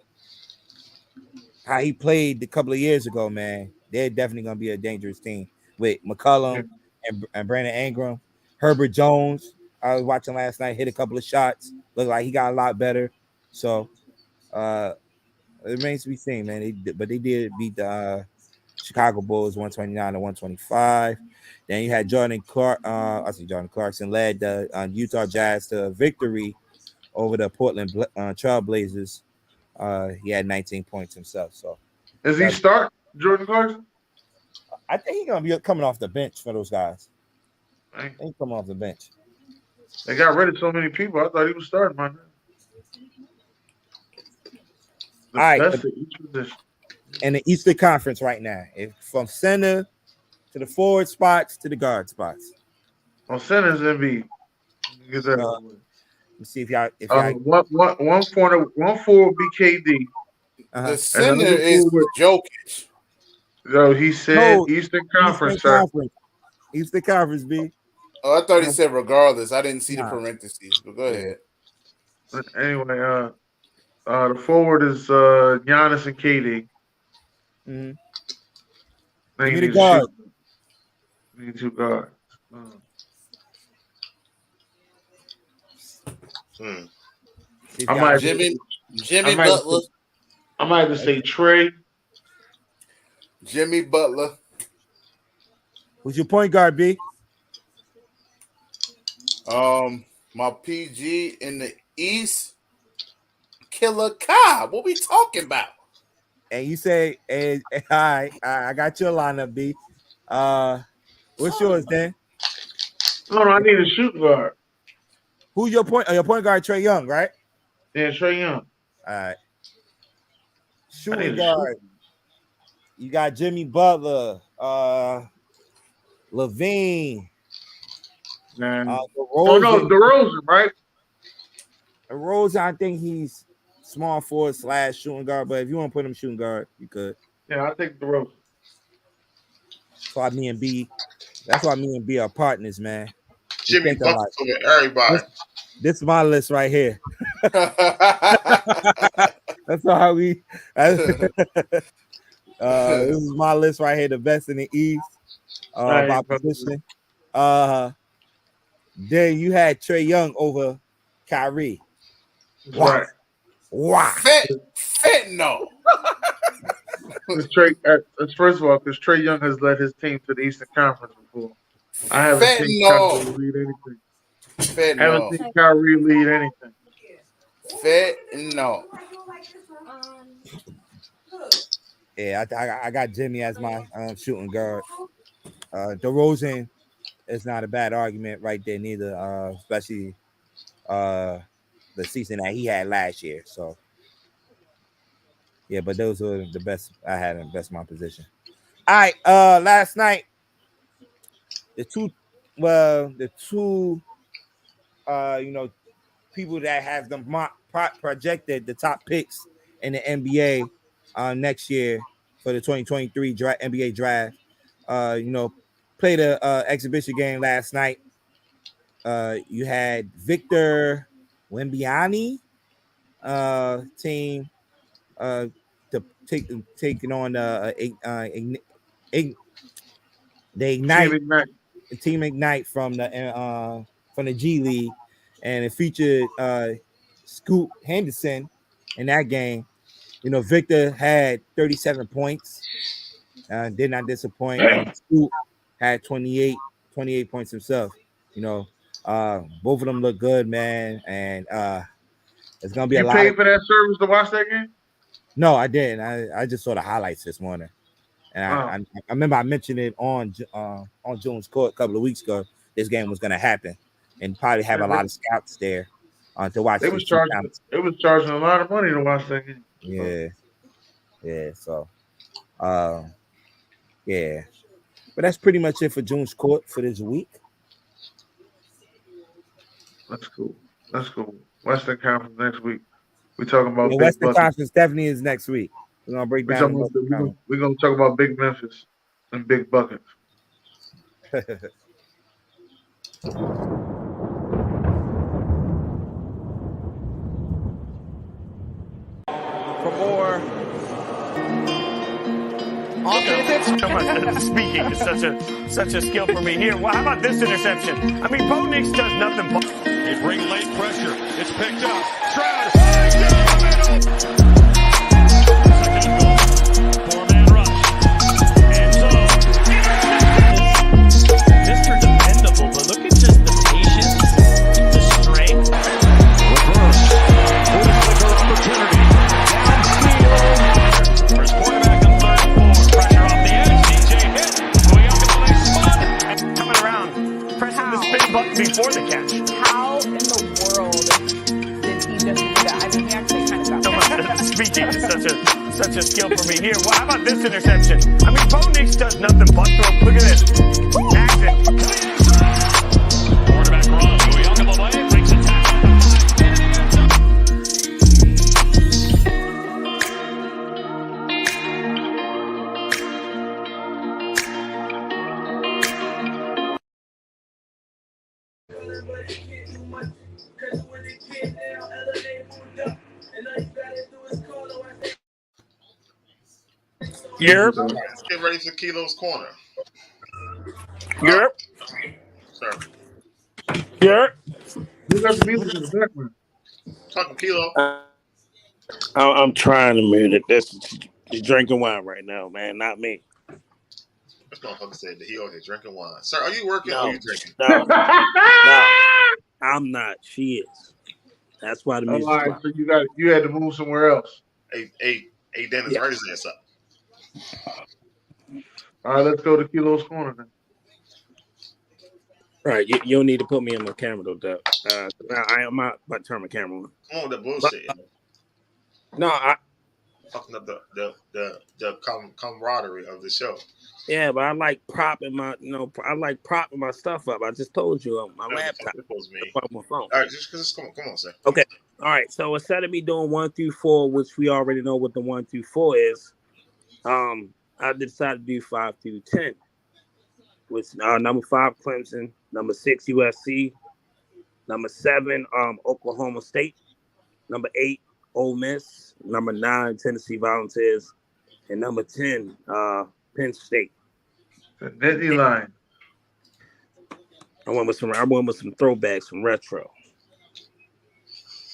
how he played a couple of years ago, man, they're definitely gonna be a dangerous team with McCollum and Brandon Ingram. Herbert Jones, I was watching last night, hit a couple of shots. Looked like he got a lot better. So it remains to be seen, man. But they did beat the Chicago Bulls 129 to 125. Then you had Jordan Clarkson led the Utah Jazz to victory over the Portland Trailblazers. He had 19 points himself. So Is he start Jordan Clarkson? I think he's gonna be coming off the bench for those guys. Right. He's coming off the bench. They got rid of so many people. I thought he was starting, man. All right, best at each position. in the Eastern Conference right now, from center to the forward spots to the guard spots. On centers, Embiid. Get that out of the way. Let's see if y'all. One forward be KD. The center is Jokic. No, he said Eastern Conference, sir. Eastern Conference, B. Oh, I thought he said regardless. I didn't see the parentheses, but go ahead. Anyway, the forward is Giannis and KD. Mm-hmm. Then Give me the guard. Need 2 guards. I might Jimmy Butler. I might just say Trey. Jimmy Butler. Who's your point guard, B? My PG in the East, Killer Kai. What we talking about? And you say, I got your lineup, B. What's yours, Dan? No, I need a shoot guard. Who's your point? Your point guard, Trae Young, right? Yeah, Trae Young. All right. Shooting guard. You got Jimmy Butler, Levine. DeRozan, right? DeRozan, I think he's small forward / shooting guard, but if you want to put him shooting guard, you could. Yeah, I think DeRozan. That's why me and B are partners, man. Jimmy Butler with everybody. This is my list right here. That's how we. This is my list right here. The best in the East by position. Then you had Trae Young over Kyrie. Right. Wow. Fentanyl. First of all, because Trae Young has led his team to the Eastern Conference before. I haven't seen Kyrie Fentanyl. lead anything. Haven't Fentanyl. seen Kyrie lead anything. Fentanyl. Yeah, I got Jimmy as my shooting guard. DeRozan is not a bad argument right there, neither. Especially the season that he had last year. So yeah, but those were the best I had in best my position. All right, last night the two people that have the projected the top picks in the NBA next year for the 2023 NBA draft. Played a exhibition game last night. You had Victor Wembanyama team to taking on the Team Ignite from the G League, and it featured Scoot Henderson in that game. Victor had 37 points, did not disappoint, and Scoot had 28 points himself. Both of them look good, man, and it's gonna be a You lot. paid for that service to watch that game? No, I didn't. I just saw the highlights this morning, and I remember I mentioned it on June's Court a couple of weeks ago. This game was gonna happen, and probably have a lot of scouts there to watch. They was charging a lot of money to watch that game. Yeah. So, yeah. But that's pretty much it for June's Court for this week. That's cool. Western Conference next week. We're talking about the Western Conference definitely is next week. We're gonna break down. We're gonna talk about Big Memphis and Big Buckets. For more offense. Speaking is such a skill for me here. Well, how about this interception? I mean, Bo Nix does nothing but they bring late pressure. It's picked up. Stroud. Four-man rush. And so Mr. Dependable, but look at just the patience, the strength. Reverse. Flicker opportunity. Downfield. First quarterback on 3rd and 4. Pressure off the edge. DJ hit. Going up in the lane spot. And coming around. Pressing the spin button before the catch. How in the world did he just do that? I mean, he actually kind of got Speaking is such a skill for me here. Well, how about this interception? I mean, Bo Nix does nothing but throw. Look at this. Action. Quarterback run. Going up in the lane. Breaks a tackle. Let's get ready for Kilo's Corner. Yep. Sir. Yep. Who got the music in the background? Talking Kilo. I'm trying to minute. He's drinking wine right now, man. Not me. This motherfucker said that he over here drinking wine. Sir, are you working or are you drinking? No. I'm not. She is. That's why the music's all right, so you had to move somewhere else. Hey, Dennis, hurt his ass up. All right, let's go to Kilo's Corner then. Right, you don't need to put me in my camera though, Doug. I am not about to turn my camera on. Come on with that bullshit. Fucking up the camaraderie of the show. Yeah, but I like propping my stuff up. I just told you on my laptop. My phone. All right, just come on, sir. Okay. All right. So instead of me doing 1 through 4, which we already know what the 1 through 4 is, I decided to do 5 through 10. With number 5 Clemson, number 6 USC, number 7 Oklahoma State, number 8 Ole Miss, number 9 Tennessee Volunteers, and number 10 Penn State. The Nittany line. I went with some throwbacks, some retro.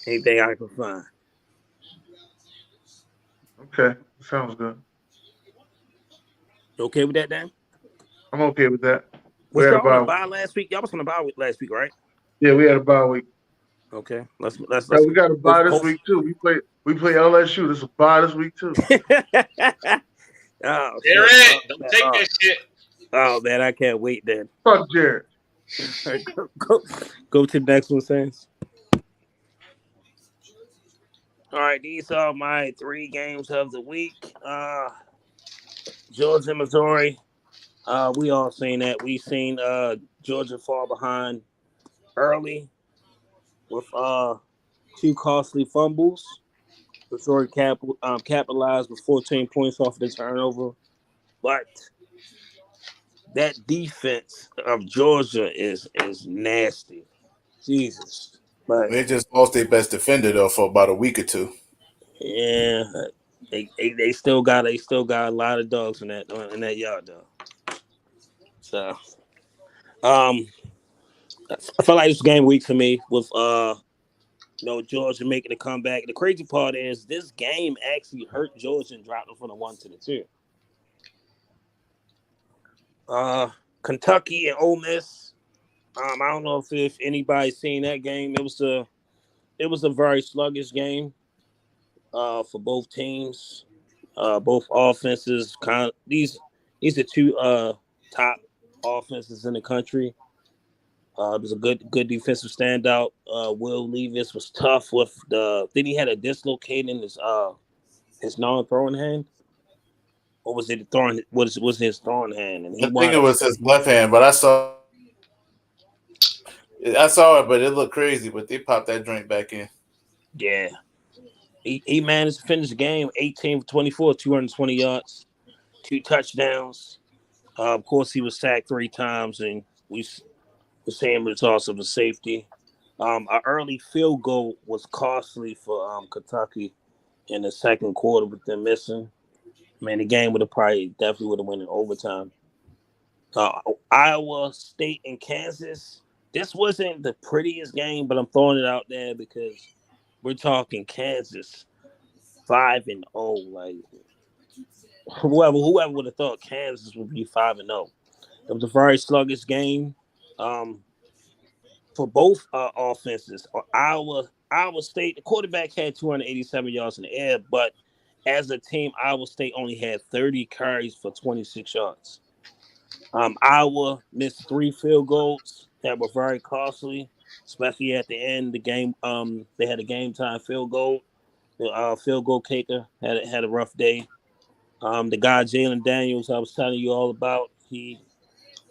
Anything I can find. Okay, sounds good. You okay with that, Dan? I'm okay with that. We Was had a y'all on a bye. bye last week? Y'all was on a bye last week, right? Yeah, we had a bye week. Okay, let's Yeah, we got a bye this hope. week too. We play LSU. This is a bye this week too. Oh, Derek, shit. don't take that shit. Oh man, I can't wait then. Fuck Jared. Go to the next one, Sans. All right, these are my 3 games of the week. Georgia, Missouri. We all seen that. We seen Georgia fall behind early with 2 costly fumbles. Missouri capitalized with 14 points off the turnover, but that defense of Georgia is nasty. Jesus, but They just lost their best defender though for about a week or two. yeah, they still got a lot of dogs in that yard though. So I feel like this game week for me with Georgia making a comeback. The crazy part is this game actually hurt Georgia and dropped them from the 1 to the 2. Kentucky and Ole Miss. I don't know if anybody's seen that game. It was a very sluggish game for both teams. Both offenses these are 2 top offenses in the country. There's a good defensive standout. Will Levis was tough with then he had a dislocate in his non-throwing hand. Or was it was his throwing hand? And I think it was his left hand, but I saw it, but it looked crazy. But they popped that joint back in. Yeah. He managed to finish the game 18 for 24, 220 yards, 2 touchdowns. Of course, he was sacked 3 times, and we were saying it was also a safety. An early field goal was costly for Kentucky in the second quarter with them missing. Man, the game definitely would have went in overtime. Iowa State and Kansas. This wasn't the prettiest game, but I'm throwing it out there because we're talking Kansas 5-0. Like whoever would have thought Kansas would be 5-0. It was a very sluggish game for both offenses. Iowa State, the quarterback had 287 yards in the air, but as a team, Iowa State only had 30 carries for 26 yards. Iowa missed 3 field goals that were very costly, especially at the end of the game. They had a game time field goal. The field goal kicker had a rough day. The guy Jalen Daniels I was telling you all about, he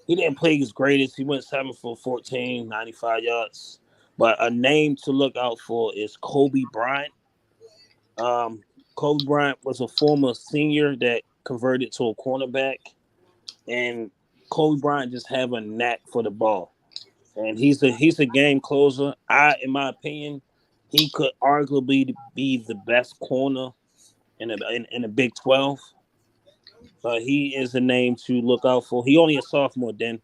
didn't play his greatest. He went 7 for 14, 95 yards. But a name to look out for is Kobe Bryant. Kobe Bryant was a former senior that converted to a cornerback. And Kobe Bryant just have a knack for the ball. And he's a game closer. In my opinion, he could arguably be the best corner in the Big 12. He is a name to look out for. He only a sophomore then,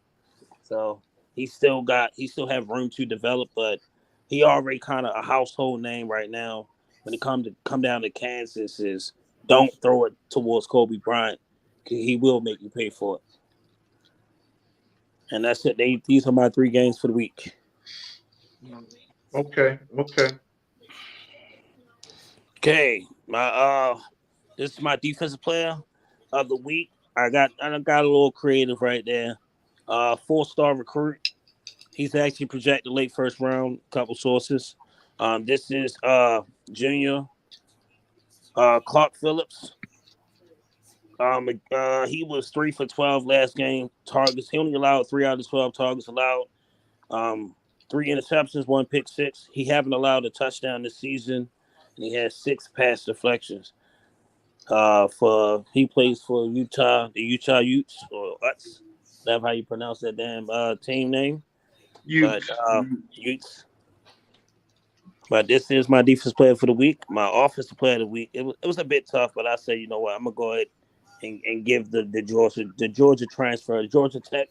so he still have room to develop. But he already kind of a household name right now. When it come down to Kansas, is don't throw it towards Kobe Bryant. He will make you pay for it. And that's it. These are my 3 games for the week. Okay. Okay, this is my defensive player of the week. I got a little creative right there. 4-star recruit. He's actually projected late first round. Couple sources. This is junior Clark Phillips. He was 3 for 12 last game. Targets. He only allowed 3 out of 12 targets allowed. 3 interceptions, 1 pick six. He haven't allowed a touchdown this season, and he has 6 pass deflections. He plays for the Utah Utes or Utes. That's how you pronounce that damn team name. Utes. Utes. But this is my defense player for the week. My offensive player of the week. It was a bit tough, but I say, you know what, I'm gonna go ahead and give the Georgia transfer, the Georgia Tech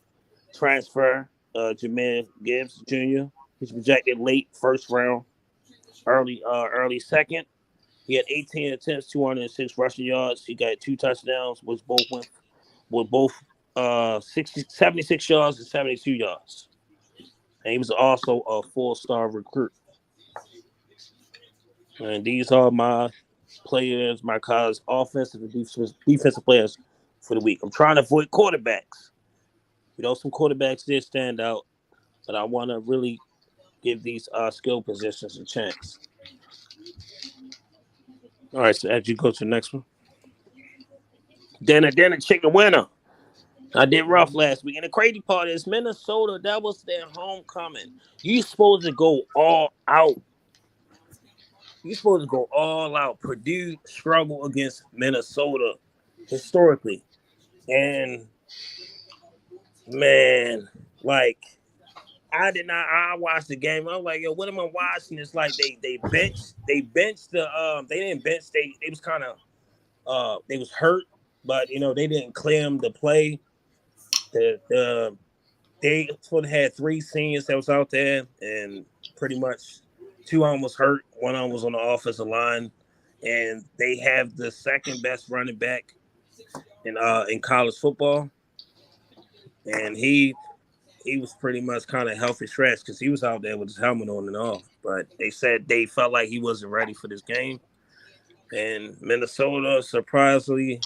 transfer, Jameer Gibbs Jr. He's projected late first round, early second. He had 18 attempts, 206 rushing yards. He got 2 touchdowns, which both with both 76 yards and 72 yards. And he was also a 4-star recruit. And these are my players, my college offensive and defensive players for the week. I'm trying to avoid quarterbacks. Some quarterbacks did stand out, but I want to really give these skill positions a chance. All right, so as you go to the next one. Then a chicken winner. I did rough last week. And the crazy part is Minnesota, that was their homecoming. You supposed to go all out. Purdue struggled against Minnesota historically. And man, like I watched the game. I was like, yo, what am I watching? It's like they benched they didn't bench, they was kind of they was hurt, but they didn't clear them to play. They sort of had 3 seniors that was out there, and pretty much 2 of them was hurt. 1 of them was on the offensive line, and they have the second best running back in college football, and he was pretty much kind of healthy scratch because he was out there with his helmet on and off. But they said they felt like he wasn't ready for this game, and Minnesota surprisingly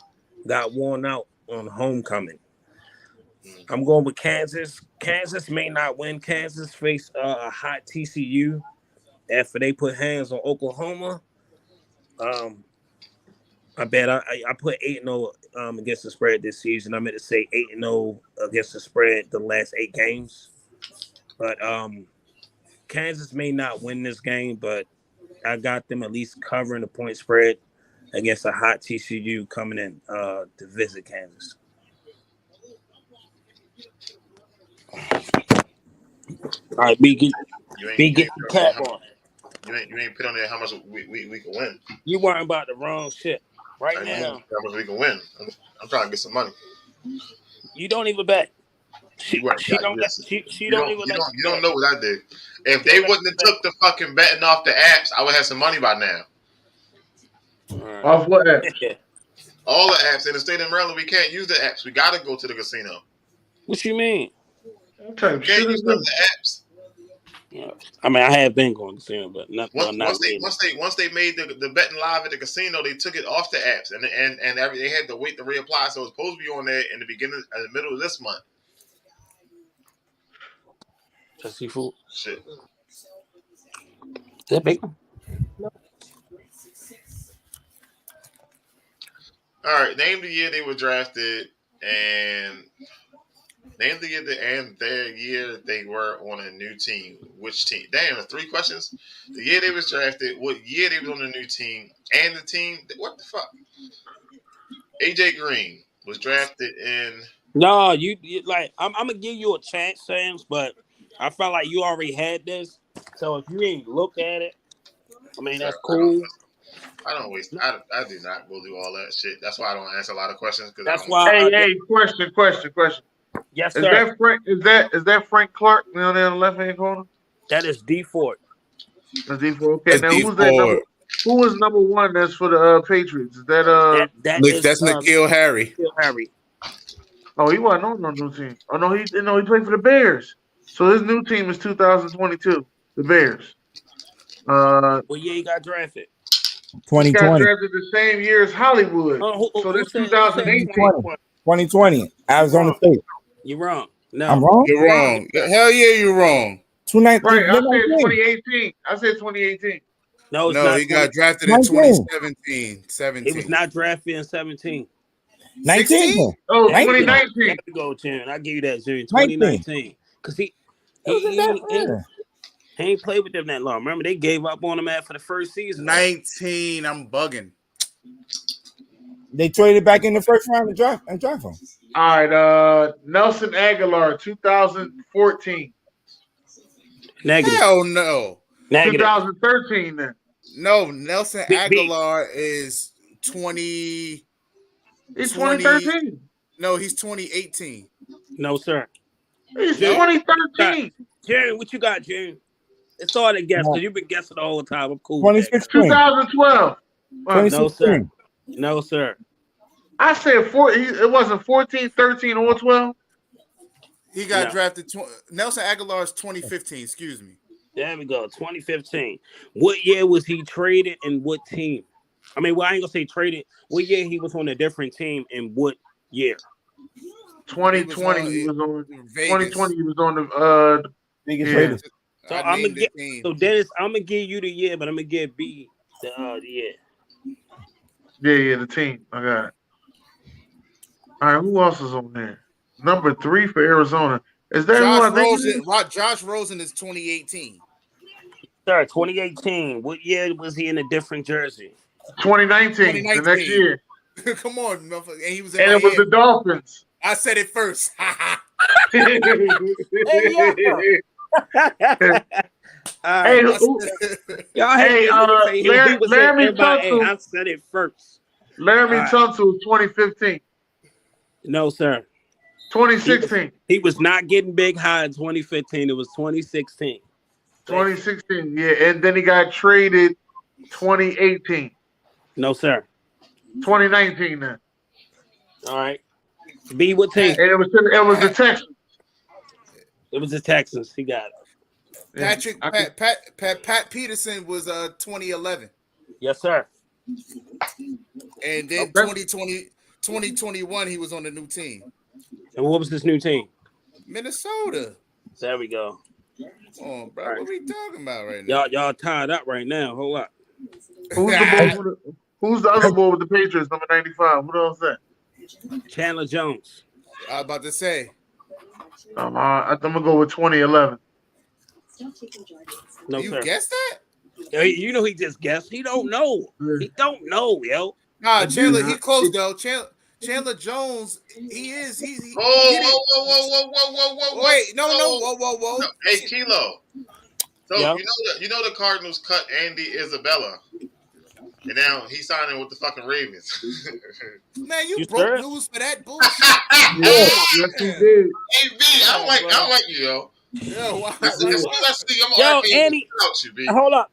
got worn out on homecoming. I'm going with Kansas. Kansas may not win. Kansas face a hot TCU after they put hands on Oklahoma. I bet I put 8-0 against the spread this season. I meant to say 8-0 against the spread the last 8 games. But Kansas may not win this game, but I got them at least covering the point spread against a hot TCU coming in to visit Kansas. All right, B, get the cap on. You ain't put on there how much we can win. You worrying about the wrong shit right now. How much we can win. I'm trying to get some money. You don't even bet. She don't even. You don't know what I did. If they wouldn't have took the fucking betting off the apps, I would have some money by now. Right. Off what app? All the apps in the state of Maryland, we can't use the apps. We gotta go to the casino. What you mean? We can't use the apps. Yeah. I mean, I have been going to casino, but not once really. they made the betting live at the casino, they took it off the apps and they had to wait to reapply. So it's supposed to be on there in the middle of this month. Just seafood. Shit. Is that bacon? All right, name the year they were drafted and name the year their year they were on a new team. Which team? Damn, 3 questions. The year they was drafted, what year they was on a new team, and the team. What the fuck? AJ Green was drafted in. No, you like I'm gonna give you a chance, Sam's, but I felt like you already had this. So if you ain't look at it, I mean that's cool. I don't waste. I do not go do all that shit. That's why I don't answer a lot of questions. That's why. Hey, question. Yes, sir. Is that Frank Clark on the left hand corner? That is D Ford. That's D Ford. Okay, now who's that? Who was number 1? That's for the Patriots. Is that that's N'Keal Harry. N'Keal Harry. Oh, he wasn't on no new team. Oh no, he played for the Bears. So his new team is 2022. The Bears. What year he got drafted? 2020. He got drafted the same year as Hollywood. So this 2018. 2020. Arizona State. You're wrong. No, I'm wrong. You're wrong. Hell yeah, you're wrong. 2019. Right, I said 2018. No, he got drafted in 2017. He was not drafted in 17. 19. Oh, 2019. There you go, Chen. I give you that, Chen. 2019. Because he ain't played with them that long. Remember, they gave up on him after the first season. 19. I'm bugging. They traded back in the first round and draft him. All right, Nelson Aguilar, 2014. Negative. Hell no. Negative. 2013 then. No, Nelson Aguilar is 20. It's 2013. No, he's 2018. No, sir. It's 2013. June, what you got, June? It's all to guess because you've been guessing the whole time. I'm cool. 2012. No, sir. No, sir. I said 4. It wasn't 14, 13, or 12. He got drafted. Nelson Aguilar's 2015. Excuse me. There we go. 2015. What year was he traded and what team? I mean, well, I ain't gonna say traded. What year he was on a different team and what year? 2020 he was on Vegas. 2020 he was on the Vegas yeah. Raiders. So I'm gonna get. So Dennis, I'm gonna give you the year, but I'm gonna give B the year. Yeah, the team. I got it. All right, who else is on there? Number 3 for Arizona. Is that who I think it is? Josh Rosen is 2018. Sir, 2018. What year was he in a different jersey? 2019. The next year. Come on, motherfucker. And he was in And it was the Dolphins. I said it first. Hey, Laramie Tunsil. I said it first. Laramie Tunsil was 2015. No, sir. 2016. He was not getting big high in 2015. It was 2016. 2016, yeah. And then he got traded 2018. No, sir. 2019 then. All right. B, what team? And it was the Texans. It was the Texans. He got it. Pat Peterson was 2011. Yes, sir. And then 2021 he was on the new team. And what was this new team? Minnesota. There we go. Come on, bro. What are we talking about right now? Y'all tied up right now. Hold up. Who's the other boy with the Patriots, number 95? What else is that? Chandler Jones. I was about to say. I'm gonna go with 2011. No, you sir. Guessed that? You know he just guessed. He don't know. He don't know, yo. Nah, Chandler, he close though. Chandler Jones, he's Whoa. Wait, no, whoa. No, hey, Kilo. So Yep. you know the Cardinals cut Andy Isabella. And now he's signing with the fucking Ravens. Man, you broke sure? news for that bullshit. Yes, he did. Hey, B, I don't like you, yo. Yo, wow. Andy, hold up.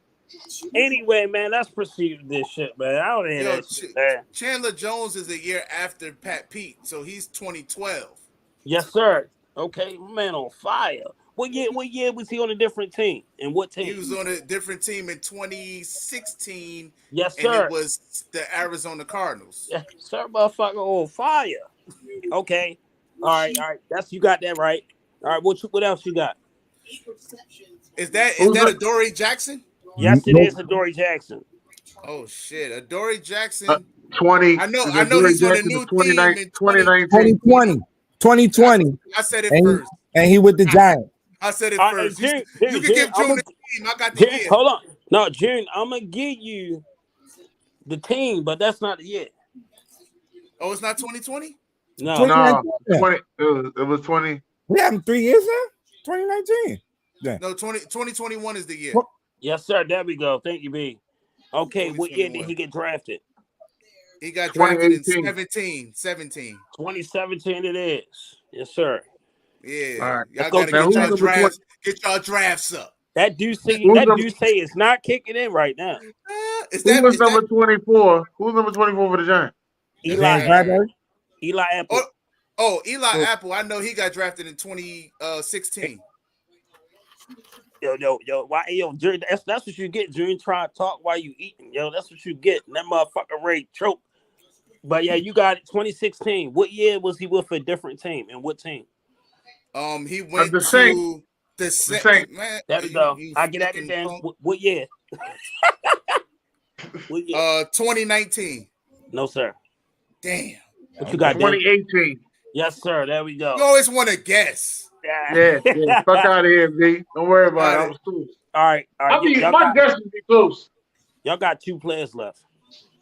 Anyway, man, let's proceed with this shit, man. I don't hear that shit, man. Chandler Jones is a year after Pat Pete, so he's 2012. Yes, sir. Okay, man, on fire. What year was he on a different team? And what team? He was on a different team in 2016. Yes, sir. And it was the Arizona Cardinals. Yes, sir, motherfucker, on fire. Okay. All right. You got that right. All right, what else you got? Is that Adoree Jackson? Yes, it is Adoree Jackson. Oh shit, Adoree Jackson. 20. I know he's on a new team in 2019. 2020. I said it first. And he with the Giants. I said it first. You can give June the team. I got the year. Hold on. No, June, I'm gonna give you the team, but that's not the year. Oh, it's not 2020? No. 20, it was 20. We have him 3 years now? 2019. Yeah. No, 2021 is the year. Yes, sir. There we go. Thank you, B. Okay, what year did he get drafted? He got drafted in 17. 2017 it is. Yes, sir. Yeah. All right. Y'all gotta get y'all drafts up. That do say it's not kicking in right now. Who was number 24? Who's number 24 for the Giants? Eli Apple. Eli Apple. I know he got drafted in 2016. Yo, why, June, that's what you get, June. Try to talk while you eating, yo. That's what you get. And that motherfucker Ray choke. But yeah, you got it. 2016. What year was he with a different team? And what team? He went the to the Saints. Man, there we go. I get at it then. What year? What year? 2019. No, sir. Damn. What you got? 2018. Yes, sir. There we go. You always want to guess. Yeah. Fuck out of here, B. Don't worry about it. I was close. All right. My guess would be close. Y'all got 2 players left.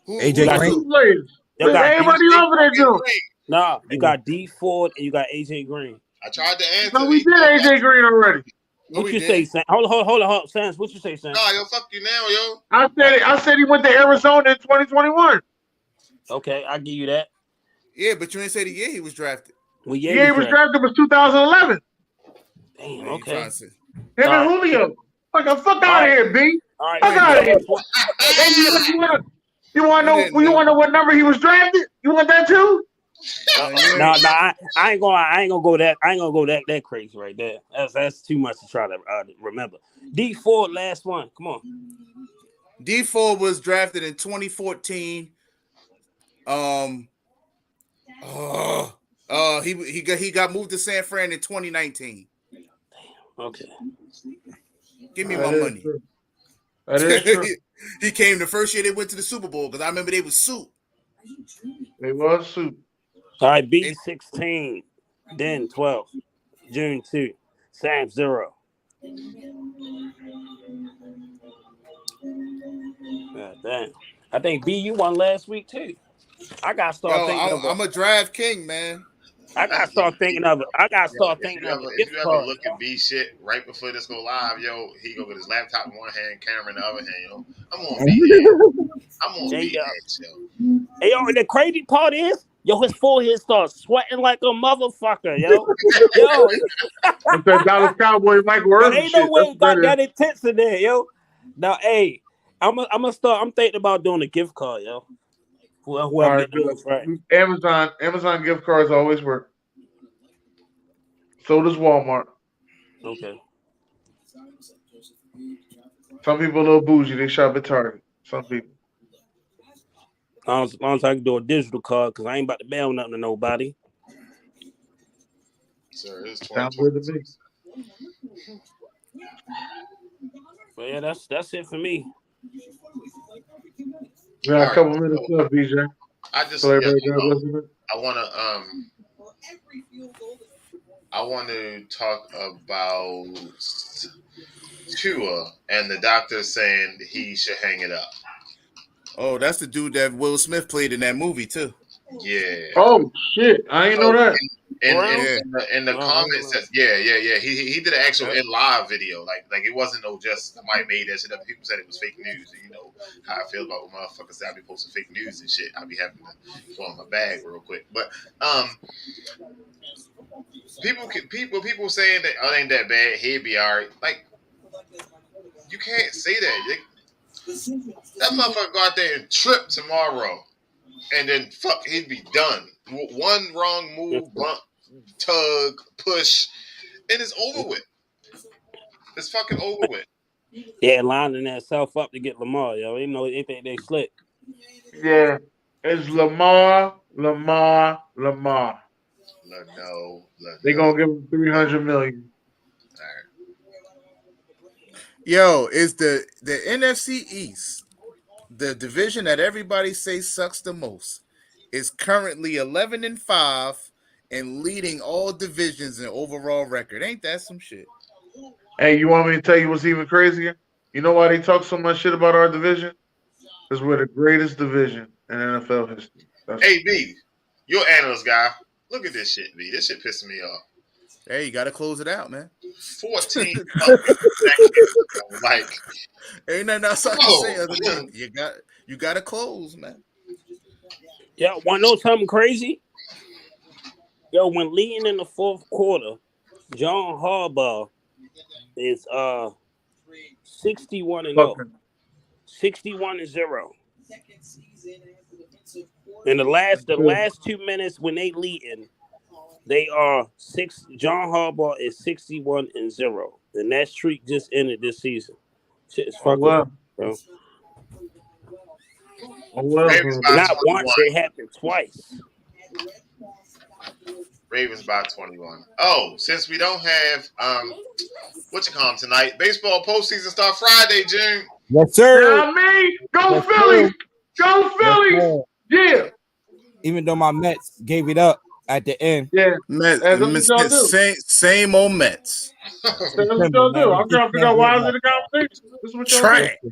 AJ Green. 2 players. Everybody over there, Joe. No, you got D Ford and you got AJ Green. I tried to answer. No, we did AJ Green already. What you say, Sam? Hold on, Sam. What you say, Sam? Nah, yo, fuck you now, yo. I said he went to Arizona in 2021. Okay, I'll give you that. Yeah, but you didn't say the year he was drafted. Well, he was drafted was 2011. Damn, okay. Him and Julio. Fuck out of here, B. All right. Fuck out of here. You want to know? You want to know what number he was drafted? You want that too? No, I ain't gonna go that crazy right there. That's too much to try to remember. D4, last one. Come on. D4 was drafted in 2014. He got moved to San Fran in 2019. Okay. Give me my money. True. That is true. He came the first year they went to the Super Bowl because I remember they was soup. They was soup. All right, B16, then 12, June 2, Sam 0. God damn. I think B, you won last week too. I gotta start thinking of it. I'm a draft king, man. I gotta start thinking of it. If you ever look at B shit right before this go live, yo, he go with his laptop in one hand, camera in the other hand, yo. I'm on B. I'm on B, yo. Hey, yo, and the crazy part is, yo, his forehead starts sweating like a motherfucker, yo. Yo, it's that Dallas Cowboy Mike Worth. Ain't no way he got that intense in there, yo. Now, hey, I'm thinking about doing a gift card, yo. Whoever get the most right. Amazon gift cards always work. So does Walmart. Okay. Some people a little bougie. They shop at Target. Some people. As long as I can do a digital card, because I ain't about to mail nothing to nobody. Sir, it's Sounds good to me. But yeah, that's it for me. We got a couple minutes left, BJ. I want to talk about Tua and the doctor saying he should hang it up. Oh, that's the dude that Will Smith played in that movie too. Yeah. Oh shit! I ain't know that. In the comments, says yeah. He did an actual in live video. Like it wasn't just somebody made that shit up. People said it was fake news. You know how I feel about motherfuckers that be posting fake news and shit. I be having to go in my bag real quick. But people saying that it ain't that bad. He'd be all right. Like you can't say that. That motherfucker go out there and trip tomorrow, and then he'd be done. One wrong move, bump, tug, push, and it's over with. It's fucking over with. Yeah, lining that self up to get Lamar, yo. You know, they think they slick. Yeah, it's Lamar. They gonna give him $300 million. Yo, is the NFC East, the division that everybody says sucks the most, is currently 11-5 and leading all divisions in overall record. Ain't that some shit? Hey, you want me to tell you what's even crazier? You know why they talk so much shit about our division? Because we're the greatest division in NFL history. Hey, B, you're an analyst guy. Look at this shit, B. This shit pissing me off. Hey, you got to close it out, man. 14 like, ain't nothing else I can say other than you got to close, man. Yeah, want to know something crazy? Yo, when leading in the fourth quarter, John Harbaugh is 61-0. 61-0. In the last 2 minutes when they leading, they are John Harbaugh is 61-0, and that streak just ended this season. Shit is fucking up, bro. Not once, it happened twice. Ravens by 21. Oh, since we don't have what you call them tonight, baseball postseason start Friday, June. Yes, sir. Yeah, me. Go Phillies. Go Phillies. Yeah. Even though my Mets gave it up at the end. Yeah. Same old Mets. That's what y'all do. I'm trying to figure out why is it a conversation. This is what y'all do.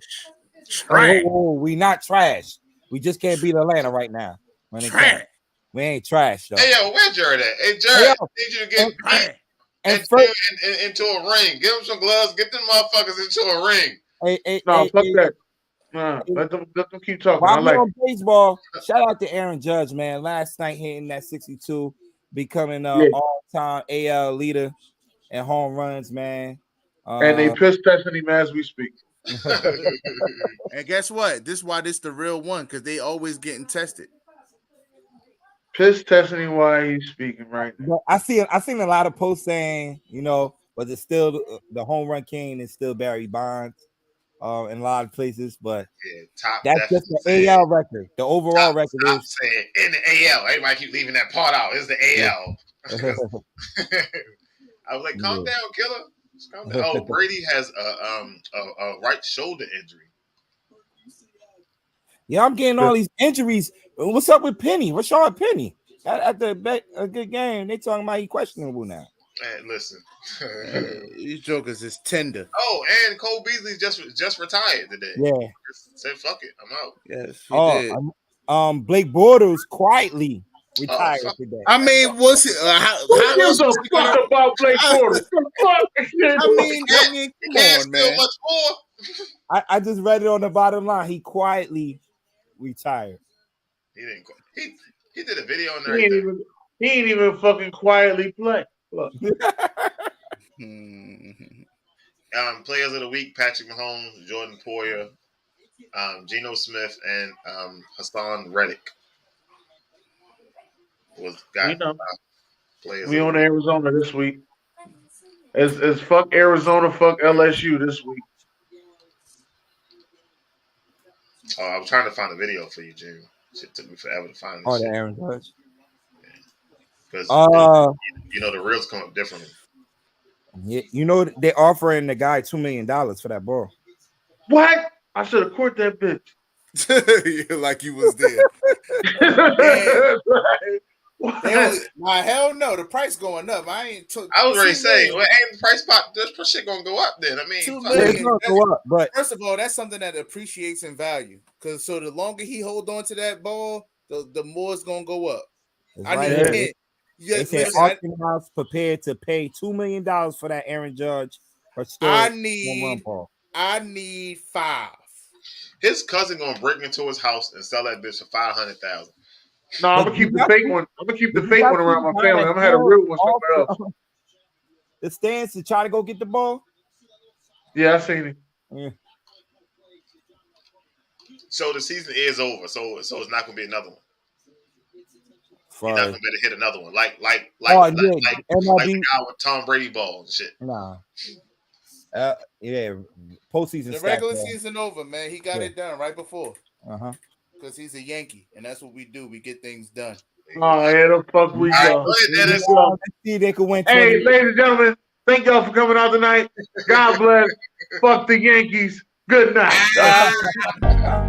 Trash. We not trash. We just can't beat Atlanta right now. We ain't trash though. Hey yo, where Jared at? Hey Jared, I need you to get into a ring. Give him some gloves. Get them motherfuckers into a ring. Fuck that. Nah, let them keep talking. While we're on baseball, shout out to Aaron Judge, man. Last night hitting that 62, becoming all-time AL leader in home runs, man. And they piss testing him as we speak. And guess what? This is why this the real one, because they always getting tested. Piss testing him while he's speaking right now. I seen a lot of posts saying, but it's still the home run king is still Barry Bonds in a lot of places, but Top that's just the AL record. The overall record I'm is saying in the AL. Everybody keep leaving that part out. It's the AL. I was like, calm down, killer. Just calm down. Oh, Brady has a right shoulder injury. Yeah, I'm getting all these injuries. What's up with Penny? What's wrong with Penny? At a good game, they talking about he questionable now. Man, listen. These jokers is tender. Oh, and Cole Beasley just retired today. Yeah. Said fuck it, I'm out. Yes, he did. Blake Bortles quietly retired today. I mean, what's it? Who gives a fuck about Blake Bortles? I mean, come on, man. Much more. I just read it on the bottom line. He quietly retired. He didn't. He did a video on there. He ain't even fucking quietly play. Look. Players of the week: Patrick Mahomes, Jordan Poyer, Geno Smith, and Hassan Reddick. We on Arizona this week. As fuck Arizona, fuck LSU this week. Oh, I was trying to find a video for you, Jim. Shit took me forever to find this. Oh, the Aaron Judge. Because the reels come up differently. Yeah, they're offering the guy $2 million for that ball. What? I should have caught that bitch. Like you was there. Hell no, the price going up. I was ready to say, well, ain't the price pop? This shit gonna go up then. I mean, $2 million. Go up, but first of all, that's something that appreciates in value. Because so the longer he hold on to that ball, the more it's gonna go up. I need a hint. They said Auction House prepared to pay $2 million for that Aaron Judge. I need 5. His cousin gonna break into his house and sell that bitch for $500,000. No, I'm gonna keep the fake one. I'm gonna keep the fake one around my family. I'm gonna have a real one somewhere else. The stands to try to go get the ball. Yeah, I seen it. Yeah. So the season is over. So it's not gonna be another one. You're not gonna be able to hit another one like the guy with Tom Brady ball and shit. Nah. Yeah, postseason. The regular season over, man. He got it done right before. Because he's a Yankee, and that's what we do. We get things done. Oh, yeah, the fuck we go. Let's see they could win. Hey, ladies and gentlemen, thank y'all for coming out tonight. God bless. Fuck the Yankees. Good night.